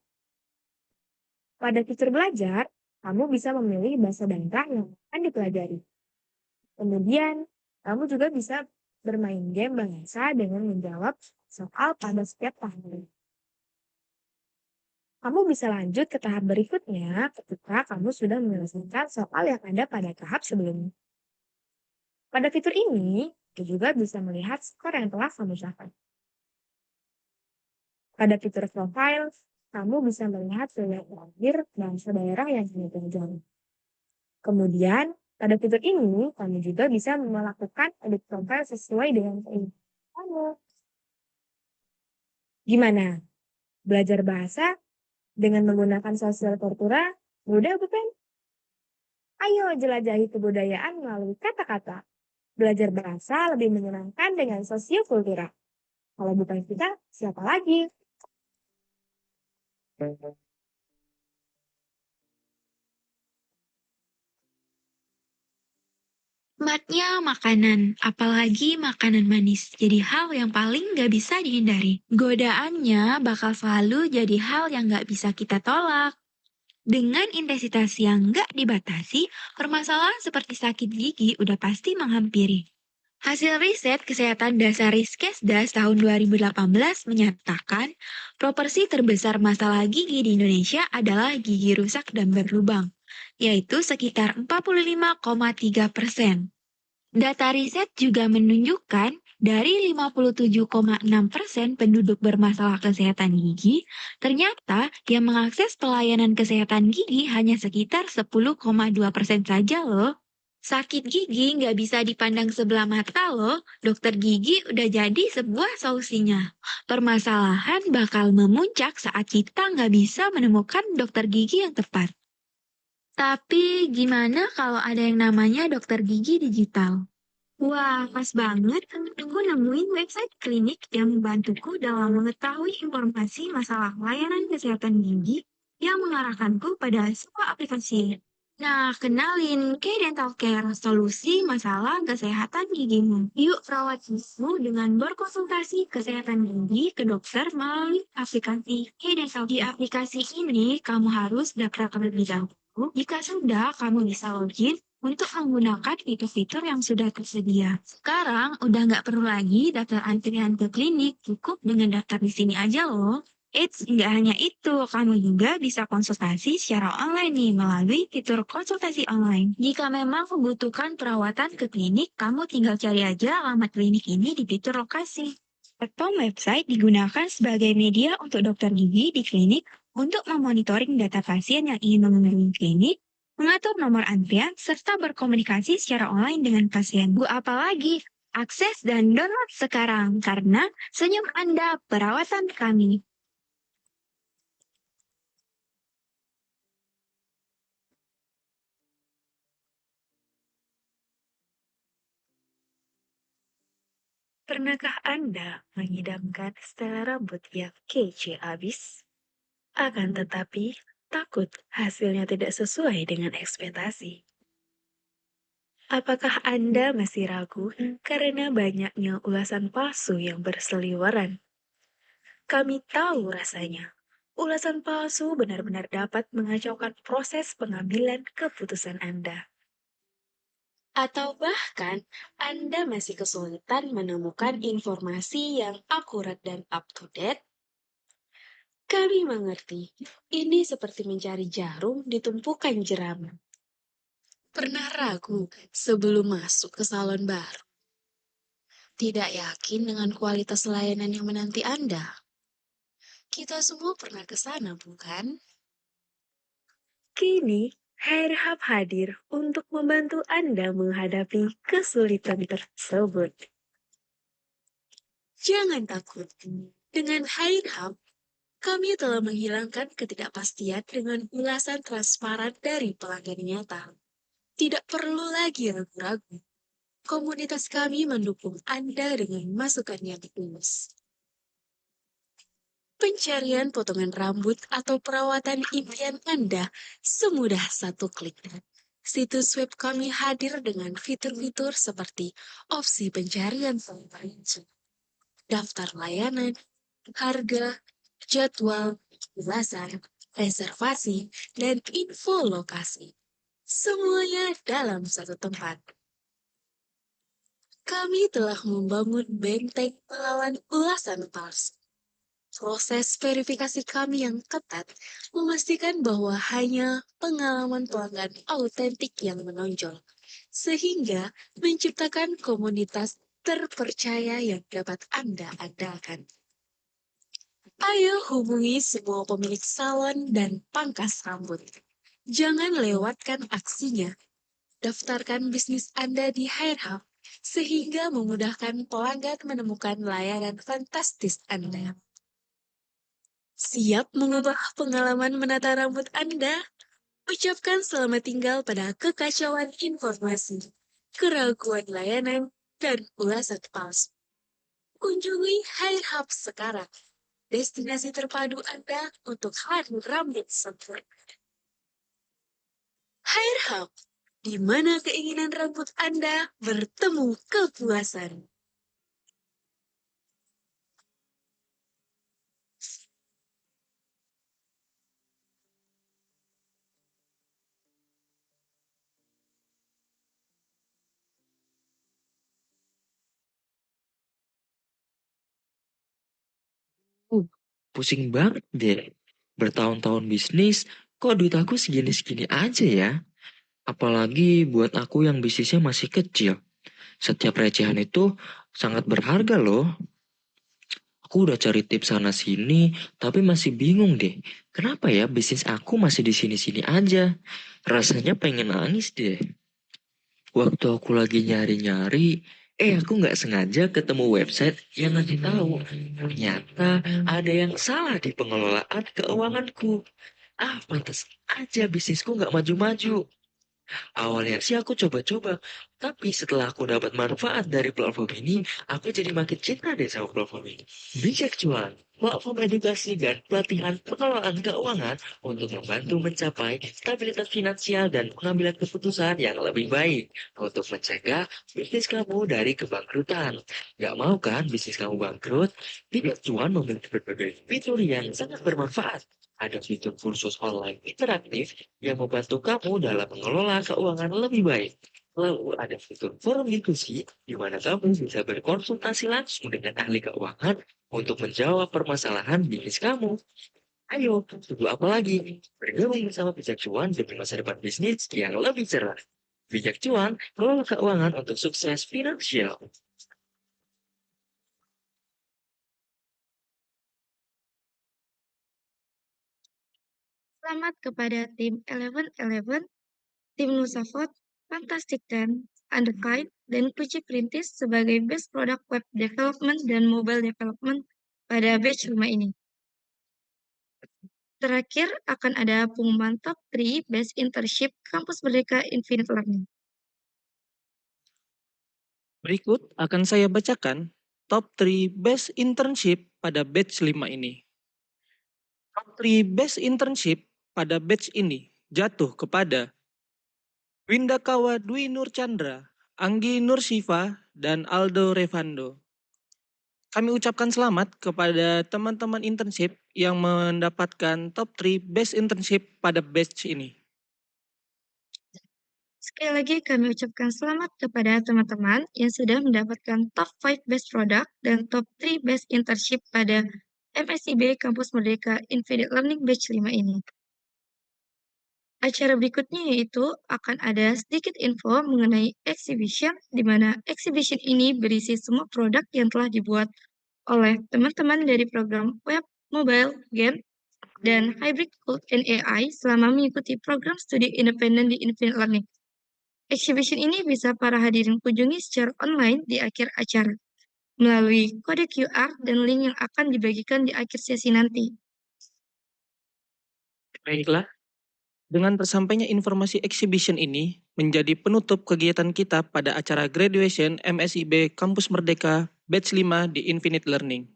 Pada fitur belajar, kamu bisa memilih bahasa daerah yang akan dipelajari. Kemudian, kamu juga bisa bermain game bahasa dengan menjawab soal pada setiap tahun. Kamu bisa lanjut ke tahap berikutnya ketika kamu sudah menyelesaikan soal yang ada pada tahap sebelumnya. Pada fitur ini, kamu juga bisa melihat skor yang telah kamu capai. Pada fitur profile, kamu bisa melihat pilihan terakhir bahasa daerah yang kamu pelajari. Kemudian, pada fitur ini, kamu juga bisa melakukan edit profile sesuai dengan keinginan kamu. Gimana? Belajar bahasa dengan menggunakan Sosiokultura mudah bukan? Ayo jelajahi kebudayaan melalui kata-kata. Belajar bahasa lebih menyenangkan dengan Sosiokultura. Kalau bukan kita, siapa lagi? Nikmatnya makanan, apalagi makanan manis, jadi hal yang paling gak bisa dihindari. Godaannya bakal selalu jadi hal yang gak bisa kita tolak. Dengan intensitas yang gak dibatasi, permasalahan seperti sakit gigi udah pasti menghampiri. Hasil riset Kesehatan Dasar Riskesdas tahun 2018 menyatakan, proporsi terbesar masalah gigi di Indonesia adalah gigi rusak dan berlubang, yaitu sekitar 45,3%. Data riset juga menunjukkan dari 57,6% penduduk bermasalah kesehatan gigi, ternyata yang mengakses pelayanan kesehatan gigi hanya sekitar 10,2% saja loh. Sakit gigi nggak bisa dipandang sebelah mata loh, dokter gigi udah jadi sebuah solusinya. Permasalahan bakal memuncak saat kita nggak bisa menemukan dokter gigi yang tepat. Tapi gimana kalau ada yang namanya dokter gigi digital? Wah, pas banget. Aku nemuin website klinik yang membantuku dalam mengetahui informasi masalah layanan kesehatan gigi yang mengarahkanku pada sebuah aplikasi. Nah, kenalin Dental Care, solusi masalah kesehatan gigimu. Yuk rawat gigimu dengan berkonsultasi kesehatan gigi ke dokter melalui aplikasi Dental. Di aplikasi ini, kamu harus daftar terlebih dahulu. Jika sudah, kamu bisa login untuk menggunakan fitur-fitur yang sudah tersedia. Sekarang udah nggak perlu lagi daftar antrian ke klinik, cukup dengan daftar di sini aja loh. Eits, nggak hanya itu, kamu juga bisa konsultasi secara online nih melalui fitur konsultasi online. Jika memang membutuhkan perawatan ke klinik, kamu tinggal cari aja alamat klinik ini di fitur lokasi. Atau website digunakan sebagai media untuk dokter gigi di klinik untuk memonitoring data pasien yang ingin mengunjungi klinik, mengatur nomor antrian, serta berkomunikasi secara online dengan pasien. Apalagi, akses dan download sekarang karena senyum Anda perawatan kami. Pernahkah Anda mengidamkan style rambut yang kece abis? Akan tetapi, takut hasilnya tidak sesuai dengan ekspektasi. Apakah Anda masih ragu karena banyaknya ulasan palsu yang berseliweran? Kami tahu rasanya. Ulasan palsu benar-benar dapat mengacaukan proses pengambilan keputusan Anda. Atau bahkan Anda masih kesulitan menemukan informasi yang akurat dan up-to-date? Kami mengerti, ini seperti mencari jarum di tumpukan jerami. Pernah ragu sebelum masuk ke salon baru? Tidak yakin dengan kualitas layanan yang menanti Anda? Kita semua pernah ke sana, bukan? Kini, HairHub hadir untuk membantu Anda menghadapi kesulitan tersebut. Jangan takut. Dengan HairHub, kami telah menghilangkan ketidakpastian dengan ulasan transparan dari pelanggan nyata. Tidak perlu lagi ragu-ragu. Komunitas kami mendukung Anda dengan masukan yang tulus. Pencarian potongan rambut atau perawatan impian Anda semudah satu klik. Situs web kami hadir dengan fitur-fitur seperti opsi pencarian terperinci, daftar layanan, harga, jadwal, ulasan, reservasi, dan info lokasi. Semuanya dalam satu tempat. Kami telah membangun benteng melawan ulasan palsu. Proses verifikasi kami yang ketat memastikan bahwa hanya pengalaman pelanggan autentik yang menonjol, sehingga menciptakan komunitas terpercaya yang dapat Anda andalkan. Ayo hubungi semua pemilik salon dan pangkas rambut. Jangan lewatkan aksinya. Daftarkan bisnis Anda di HairHub, sehingga memudahkan pelanggan menemukan layanan fantastis Anda. Siap mengubah pengalaman menata rambut Anda? Ucapkan selamat tinggal pada kekacauan informasi, keraguan layanan, dan ulasan palsu. Kunjungi HairHub sekarang, destinasi terpadu Anda untuk hari rambut sempurna. HairHub, di mana keinginan rambut Anda bertemu kepuasan. Pusing banget deh. Bertahun-tahun bisnis, kok duit aku segini-segini aja ya? Apalagi buat aku yang bisnisnya masih kecil. Setiap recehan itu sangat berharga loh. Aku udah cari tips sana sini, tapi masih bingung deh. Kenapa ya bisnis aku masih di sini-sini aja? Rasanya pengen nangis deh. Waktu aku lagi nyari-nyari, aku nggak sengaja ketemu website yang ngasih tahu. Ternyata ada yang salah di pengelolaan keuanganku. Pantas aja bisnisku nggak maju-maju. Awalnya sih aku coba-coba, tapi setelah aku dapat manfaat dari platform ini, aku jadi makin cinta deh sama platform ini. Bijak Cuan, platform edukasi dan pelatihan pengelolaan keuangan untuk membantu mencapai stabilitas finansial dan pengambilan keputusan yang lebih baik untuk mencegah bisnis kamu dari kebangkrutan. Gak mau kan bisnis kamu bangkrut? Bijak Cuan memiliki berbagai fitur yang sangat bermanfaat. Ada fitur kursus online interaktif yang membantu kamu dalam mengelola keuangan lebih baik. Lalu ada fitur forum diskusi di mana kamu bisa berkonsultasi langsung dengan ahli keuangan untuk menjawab permasalahan bisnis kamu. Ayo, tunggu apa lagi? Bergabung bersama Bijak Cuan demi masa depan bisnis yang lebih cerah. Bijak Cuan, kelola keuangan untuk sukses finansial. Selamat kepada tim 1111, tim Nusafot, Fantastic 10, Underkite, dan Puji Perintis sebagai Best Product Web Development dan Mobile Development pada batch 5 ini. Terakhir akan ada pengumuman top 3 Best Internship Kampus Merdeka Infinite Learning. Berikut akan saya bacakan top 3 Best Internship pada batch 5 ini. Top 3 Best Internship pada batch ini jatuh kepada Windakawa Dwi Nur Chandra, Anggi Nur Siva, dan Aldo Revando. Kami ucapkan selamat kepada teman-teman internship yang mendapatkan top 3 Best Internship pada batch ini. Sekali lagi kami ucapkan selamat kepada teman-teman yang sudah mendapatkan top 5 best product dan top 3 best internship pada MSIB Kampus Merdeka Infinite Learning Batch 5 ini. Acara berikutnya yaitu akan ada sedikit info mengenai exhibition, di mana exhibition ini berisi semua produk yang telah dibuat oleh teman-teman dari program web, mobile, game, dan hybrid code and AI selama mengikuti program studi independen di Infinite Learning. Exhibition ini bisa para hadirin kunjungi secara online di akhir acara melalui kode QR dan link yang akan dibagikan di akhir sesi nanti. Baiklah, dengan tersampainya informasi exhibition ini menjadi penutup kegiatan kita pada acara graduation MSIB Kampus Merdeka Batch 5 di Infinite Learning.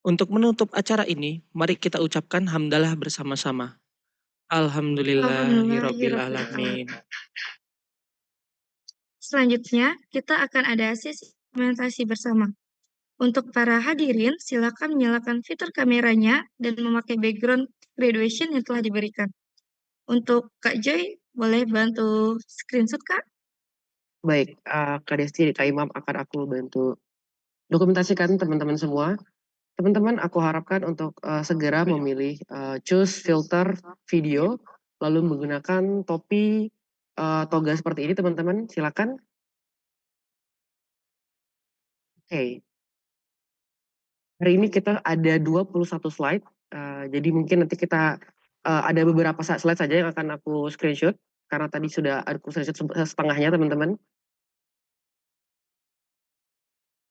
Untuk menutup acara ini, mari kita ucapkan hamdalah bersama-sama. Alhamdulillahirabbil alamin. Selanjutnya, kita akan ada sesi dokumentasi bersama. Untuk para hadirin, silakan menyalakan fitur kameranya dan memakai background graduation yang telah diberikan. Untuk Kak Joy, boleh bantu screenshot, Kak? Baik, Kak Desti, Kak Imam akan aku bantu dokumentasikan teman-teman semua. Teman-teman, aku harapkan untuk segera memilih choose filter video, lalu menggunakan topi toga seperti ini, teman-teman. Silakan. Oke. Hari ini kita ada 21 slide, jadi mungkin nanti kita ada beberapa slide saja yang akan aku screenshot, karena tadi sudah aku screenshot setengahnya, teman-teman.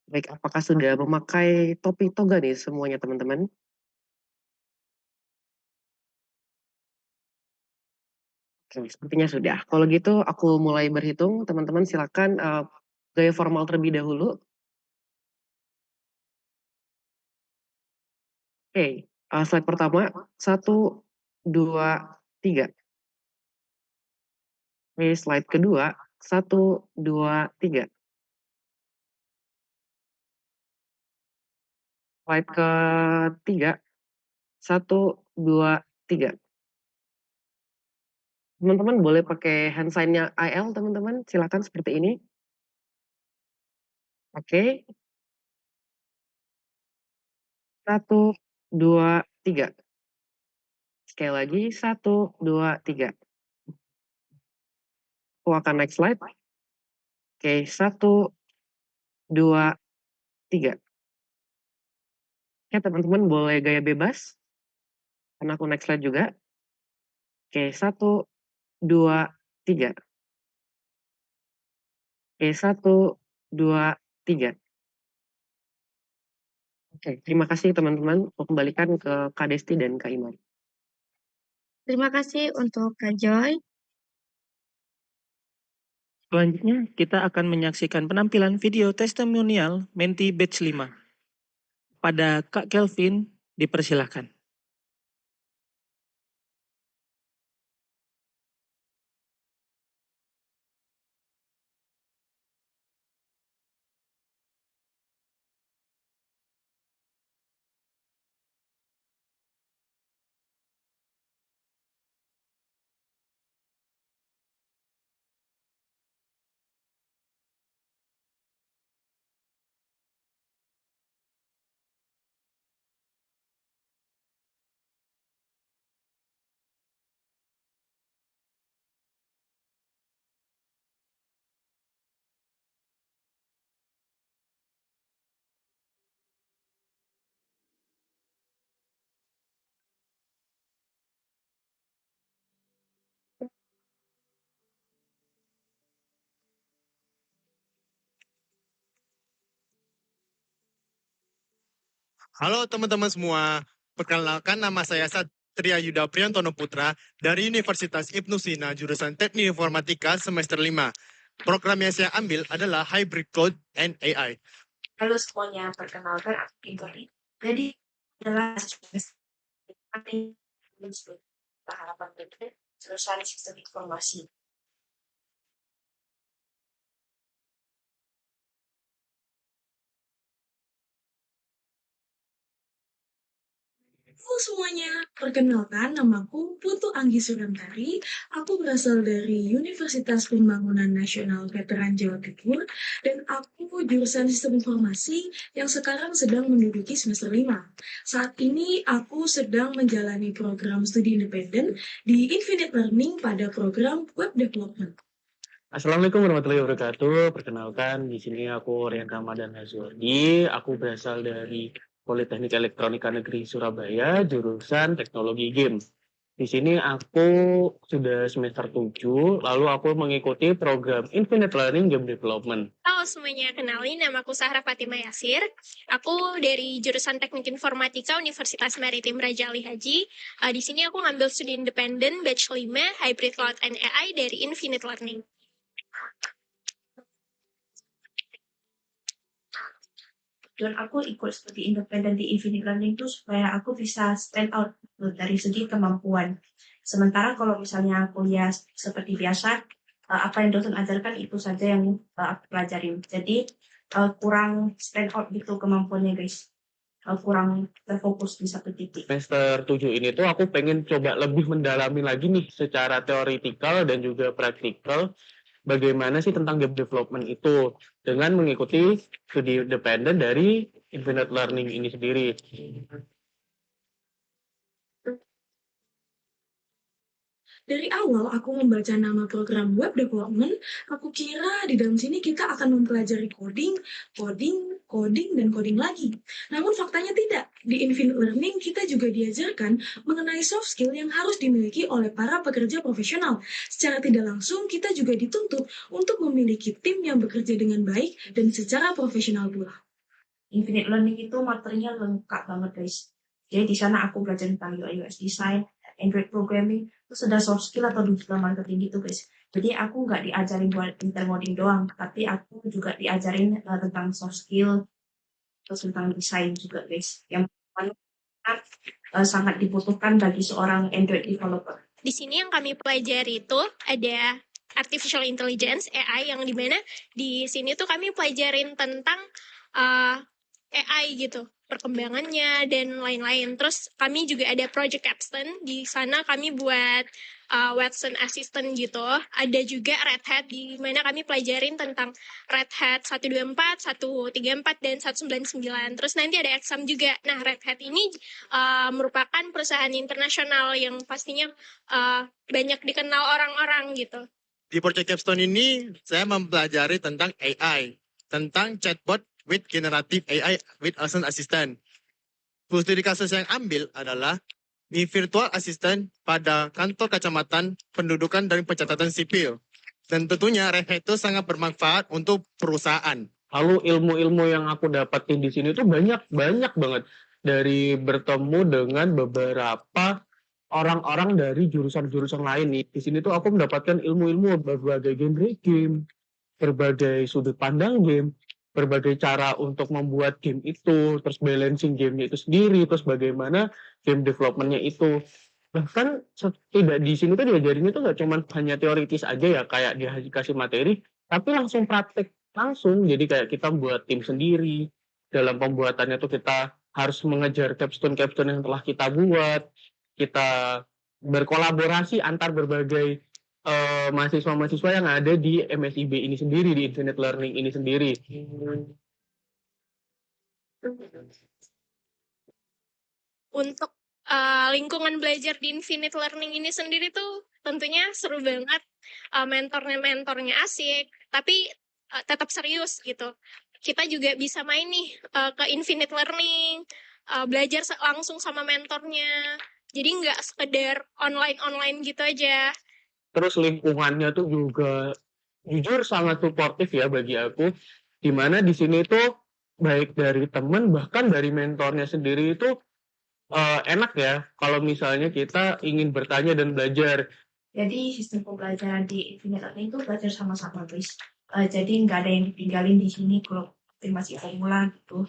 Baik, apakah sudah memakai topi toga nih semuanya, teman-teman? Oke, sepertinya sudah. Kalau gitu aku mulai berhitung, teman-teman silakan gaya formal terlebih dahulu. Oke, slide pertama, 1, 2, 3. Oke, slide kedua, 1, 2, 3. Slide ketiga, 1, 2, 3. Teman-teman boleh pakai hand sign-nya IL, teman-teman. Silakan seperti ini. Oke. 1, 2, 3. Sekali lagi, 1, 2, 3. Aku akan next slide. Oke, 1, 2, 3. Oke, teman-teman boleh gaya bebas. Karena aku next slide juga. Oke, 1, 2, 3. Oke, 1, 2, 3. Oke, terima kasih teman-teman. Aku kembalikan ke Kak Desti dan Kak Imam. Terima kasih untuk Kak Joy. Selanjutnya, kita akan menyaksikan penampilan video testimonial Menti Batch 5. Pada Kak Kelvin, dipersilakan. Halo teman-teman semua, perkenalkan nama saya Satria Yuda Priantono Putra dari Universitas Ibnu Sina jurusan Teknik Informatika semester 5. Program yang saya ambil adalah Hybrid Code and AI. Halo semuanya, perkenalkan aku Pintori. Jadi adalah harapan berikut jurusan Sistem Informasi. Halo semuanya, perkenalkan namaku Putu Anggi Suramtari. Aku berasal dari Universitas Pembangunan Nasional Veteran Jawa Timur dan aku jurusan Sistem Informasi yang sekarang sedang menduduki semester 5. Saat ini aku sedang menjalani program studi independen di Infinite Learning pada program Web Development. Assalamualaikum warahmatullahi wabarakatuh. Perkenalkan, di sini aku Rian Ramadan Hazwardi. Aku berasal dari Politeknik Elektronika Negeri Surabaya, jurusan Teknologi Game. Di sini aku sudah semester 7, lalu aku mengikuti program Infinite Learning Game Development. Halo semuanya, kenalin namaku Sahra Fatimah Yasir. Aku dari jurusan Teknik Informatika Universitas Maritim Raja Ali Haji. Di sini aku ngambil studi independen batch 5 Hybrid Cloud and AI dari Infinite Learning. Dan aku ikut studi independen di Infinite Learning itu supaya aku bisa stand out dari segi kemampuan. Sementara kalau misalnya kuliah seperti biasa, apa yang dosen ajarkan itu saja yang aku pelajarin. Jadi kurang stand out gitu kemampuannya guys. Kurang terfokus di satu titik. Semester 7 ini tuh aku pengen coba lebih mendalami lagi nih secara teoritikal dan juga praktikal bagaimana sih tentang game development itu dengan mengikuti studi independen dari Infinite Learning ini sendiri. Dari awal aku membaca nama program web development, aku kira di dalam sini kita akan mempelajari coding, dan coding lagi. Namun faktanya tidak. Di Infinite Learning kita juga diajarkan mengenai soft skill yang harus dimiliki oleh para pekerja profesional. Secara tidak langsung kita juga dituntut untuk memiliki tim yang bekerja dengan baik dan secara profesional pula. Infinite Learning itu materinya lengkap banget guys. Jadi di sana aku belajar tentang UI UX design, Android programming, terus ada soft skill atau digital marketing gitu guys. Jadi aku nggak diajarin buat intermoding doang, tapi aku juga diajarin tentang soft skill, terus tentang desain juga guys. Yang sangat dibutuhkan bagi seorang Android developer. Di sini yang kami pelajari itu ada Artificial Intelligence, AI, yang dimana di sini tuh kami pelajarin tentang AI gitu, perkembangannya dan lain-lain. Terus kami juga ada Project Capstone, di sana kami buat Watson Assistant gitu. Ada juga Red Hat, di mana kami pelajarin tentang Red Hat 124, 134, dan 199. Terus nanti ada exam juga. Nah, Red Hat ini merupakan perusahaan internasional yang pastinya banyak dikenal orang-orang gitu. Di Project Capstone ini saya mempelajari tentang AI, tentang chatbot with generative AI with Watson Assistant. Studi kasus yang ambil adalah di virtual assistant pada kantor kecamatan pendudukan dan pencatatan sipil. Dan tentunya Red Hat itu sangat bermanfaat untuk perusahaan. Lalu ilmu-ilmu yang aku dapatin di sini tuh banyak banget dari bertemu dengan beberapa orang-orang dari jurusan-jurusan lain nih. Di sini tuh aku mendapatkan ilmu-ilmu berbagai genre game, berbagai sudut pandang game, berbagai cara untuk membuat game itu, terus balancing gamenya itu sendiri, terus bagaimana game development-nya itu. Bahkan tidak di sini tuh diajarinnya tuh nggak cuma hanya teoritis aja ya, kayak dikasih materi, tapi langsung praktek langsung. Jadi kayak kita buat tim sendiri, dalam pembuatannya tuh kita harus mengejar capstone-capstone yang telah kita buat, kita berkolaborasi antar berbagai mahasiswa-mahasiswa yang ada di MSIB ini sendiri, di Infinite Learning ini sendiri. Untuk lingkungan belajar di Infinite Learning ini sendiri tuh tentunya seru banget. Mentornya asik, tapi tetap serius gitu. Kita juga bisa main nih ke Infinite Learning, belajar langsung sama mentornya. Jadi nggak sekedar online gitu aja. Terus lingkungannya tuh juga jujur sangat suportif ya bagi aku. Dimana di sini tuh baik dari teman bahkan dari mentornya sendiri itu enak ya kalau misalnya kita ingin bertanya dan belajar. Jadi sistem pembelajaran di Infinite Learning itu belajar sama-sama guys. Jadi nggak ada yang ditinggalin di sini kalau masih pemula gitu.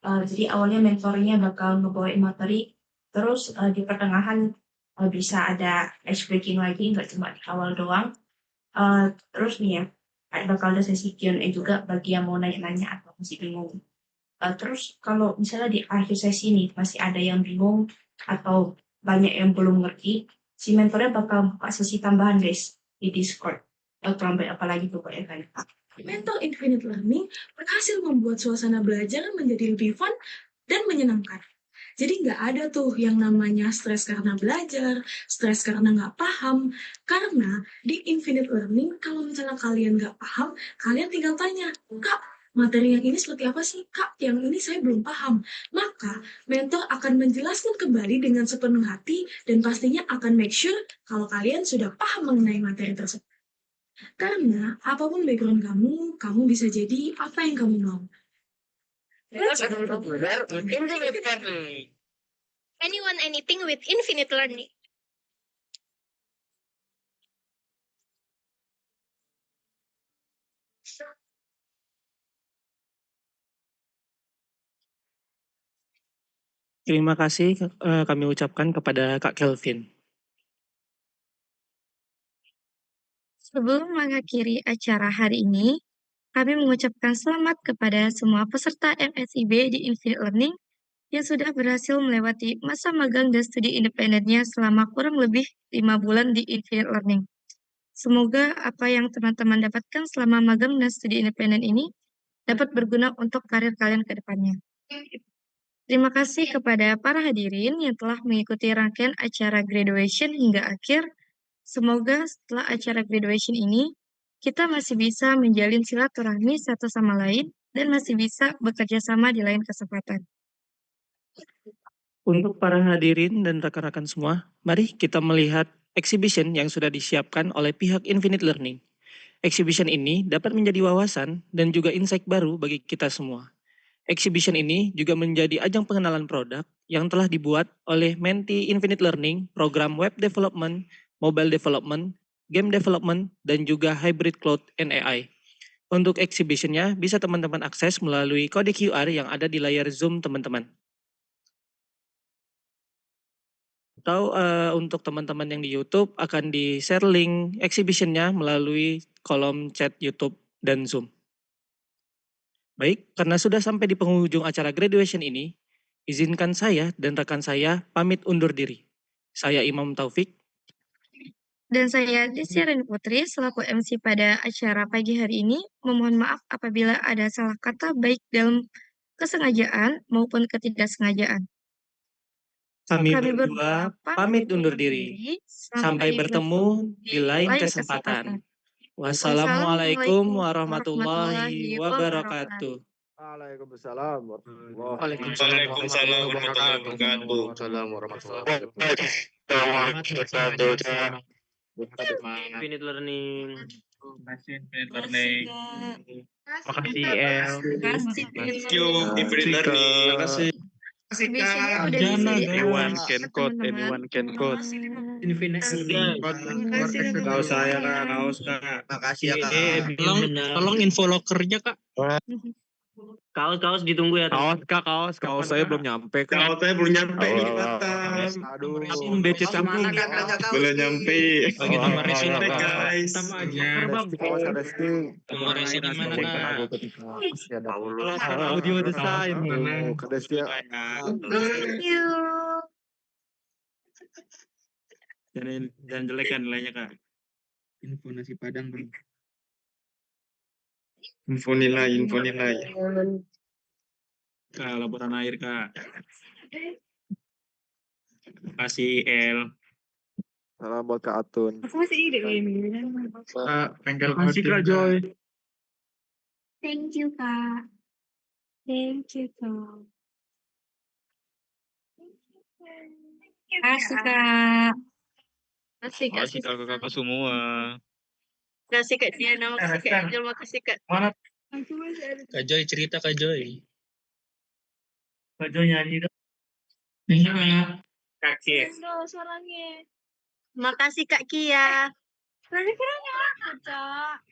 Jadi awalnya mentornya bakal ngebawain materi, terus di pertengahan bisa ada ice breaking lagi, nggak cuma di awal doang. Terus nih ya, bakal ada sesi Q&A juga bagi yang mau nanya-nanya atau masih bingung. Terus kalau misalnya di akhir sesi nih masih ada yang bingung atau banyak yang belum ngerti, si mentornya bakal buka sesi tambahan guys di Discord. Terlambat apalagi tuh Kak Evan. Mental Infinite Learning berhasil membuat suasana belajar menjadi lebih fun dan menyenangkan. Jadi nggak ada tuh yang namanya stres karena belajar, stres karena nggak paham. Karena di Infinite Learning, kalau misalnya kalian nggak paham, kalian tinggal tanya, Kak, materi yang ini seperti apa sih? Kak, yang ini saya belum paham. Maka, mentor akan menjelaskan kembali dengan sepenuh hati dan pastinya akan make sure kalau kalian sudah paham mengenai materi tersebut. Karena apapun background kamu, kamu bisa jadi apa yang kamu mau. Anyone, anything with infinite learning. Terima kasih kami ucapkan kepada Kak Kelvin. Sebelum mengakhiri acara hari ini, kami mengucapkan selamat kepada semua peserta MSIB di Infinite Learning yang sudah berhasil melewati masa magang dan studi independennya selama kurang lebih 5 bulan di Infinite Learning. Semoga apa yang teman-teman dapatkan selama magang dan studi independen ini dapat berguna untuk karir kalian ke depannya. Terima kasih kepada para hadirin yang telah mengikuti rangkaian acara graduation hingga akhir. Semoga setelah acara graduation ini, kita masih bisa menjalin silaturahmi satu sama lain dan masih bisa bekerja sama di lain kesempatan. Untuk para hadirin dan rekan-rekan semua, mari kita melihat exhibition yang sudah disiapkan oleh pihak Infinite Learning. Exhibition ini dapat menjadi wawasan dan juga insight baru bagi kita semua. Exhibition ini juga menjadi ajang pengenalan produk yang telah dibuat oleh Menti Infinite Learning, program web development, mobile development, game development, dan juga hybrid cloud and AI. Untuk exhibitionnya bisa teman-teman akses melalui kode QR yang ada di layar Zoom teman-teman. Atau untuk teman-teman yang di YouTube akan di-share link exhibitionnya melalui kolom chat YouTube dan Zoom. Baik, karena sudah sampai di penghujung acara graduation ini, izinkan saya dan rekan saya pamit undur diri. Saya Imam Taufik. Dan saya Desi Rini Putri selaku MC pada acara pagi hari ini memohon maaf apabila ada salah kata baik dalam kesengajaan maupun ketidaksengajaan. Kami berdua pamit undur diri. Sampai bertemu di lain kesempatan. Wassalamualaikum warahmatullahi wabarakatuh. Waalaikumsalam warahmatullahi Waalaikumsalam warahmatullahi wabarakatuh. Infinite Learning. Infinite Learning. Makasih El. Thank you Infinite Learning. Makasih. Exhibitionnya udah bisa Anyone di-akses, can code, teman-teman. anyone can code. Infinite Learning. Kaos saya Kak, kaos Kak. Makasih ya Kak. Tolong info lokernya Kak. Kaos ditunggu ya. Kaos saya belum nyampe Kak. Kaos saya belum nyampe nih Aduh. DC campur. Belum nyampe. Bagi nomor resume guys. sama aja. Nomor resume mana Kak? Audio desain. Thank you. Jangan jelek kan nilainya Kak. Info nasi padang bang. Info nilai. Kak, laporan air Kak. Makasih El. Salam buat Kak Atun. Aku masih ide ini. Kak, bengkel Makasih Kak Joy. Thank you, Kak. Thank you, Kak. Kasih, Kak. Makasih kakak-kakak semua. Kasih Kak Diana, makasih Kak Angel, makasih Kak. Mana? Kak Joy cerita Kak Joy. Kak Joy nyanyi dong. Iya. Kak Kia. Suaranya. Makasih Kak Kia. Keren-keren ya, Kak.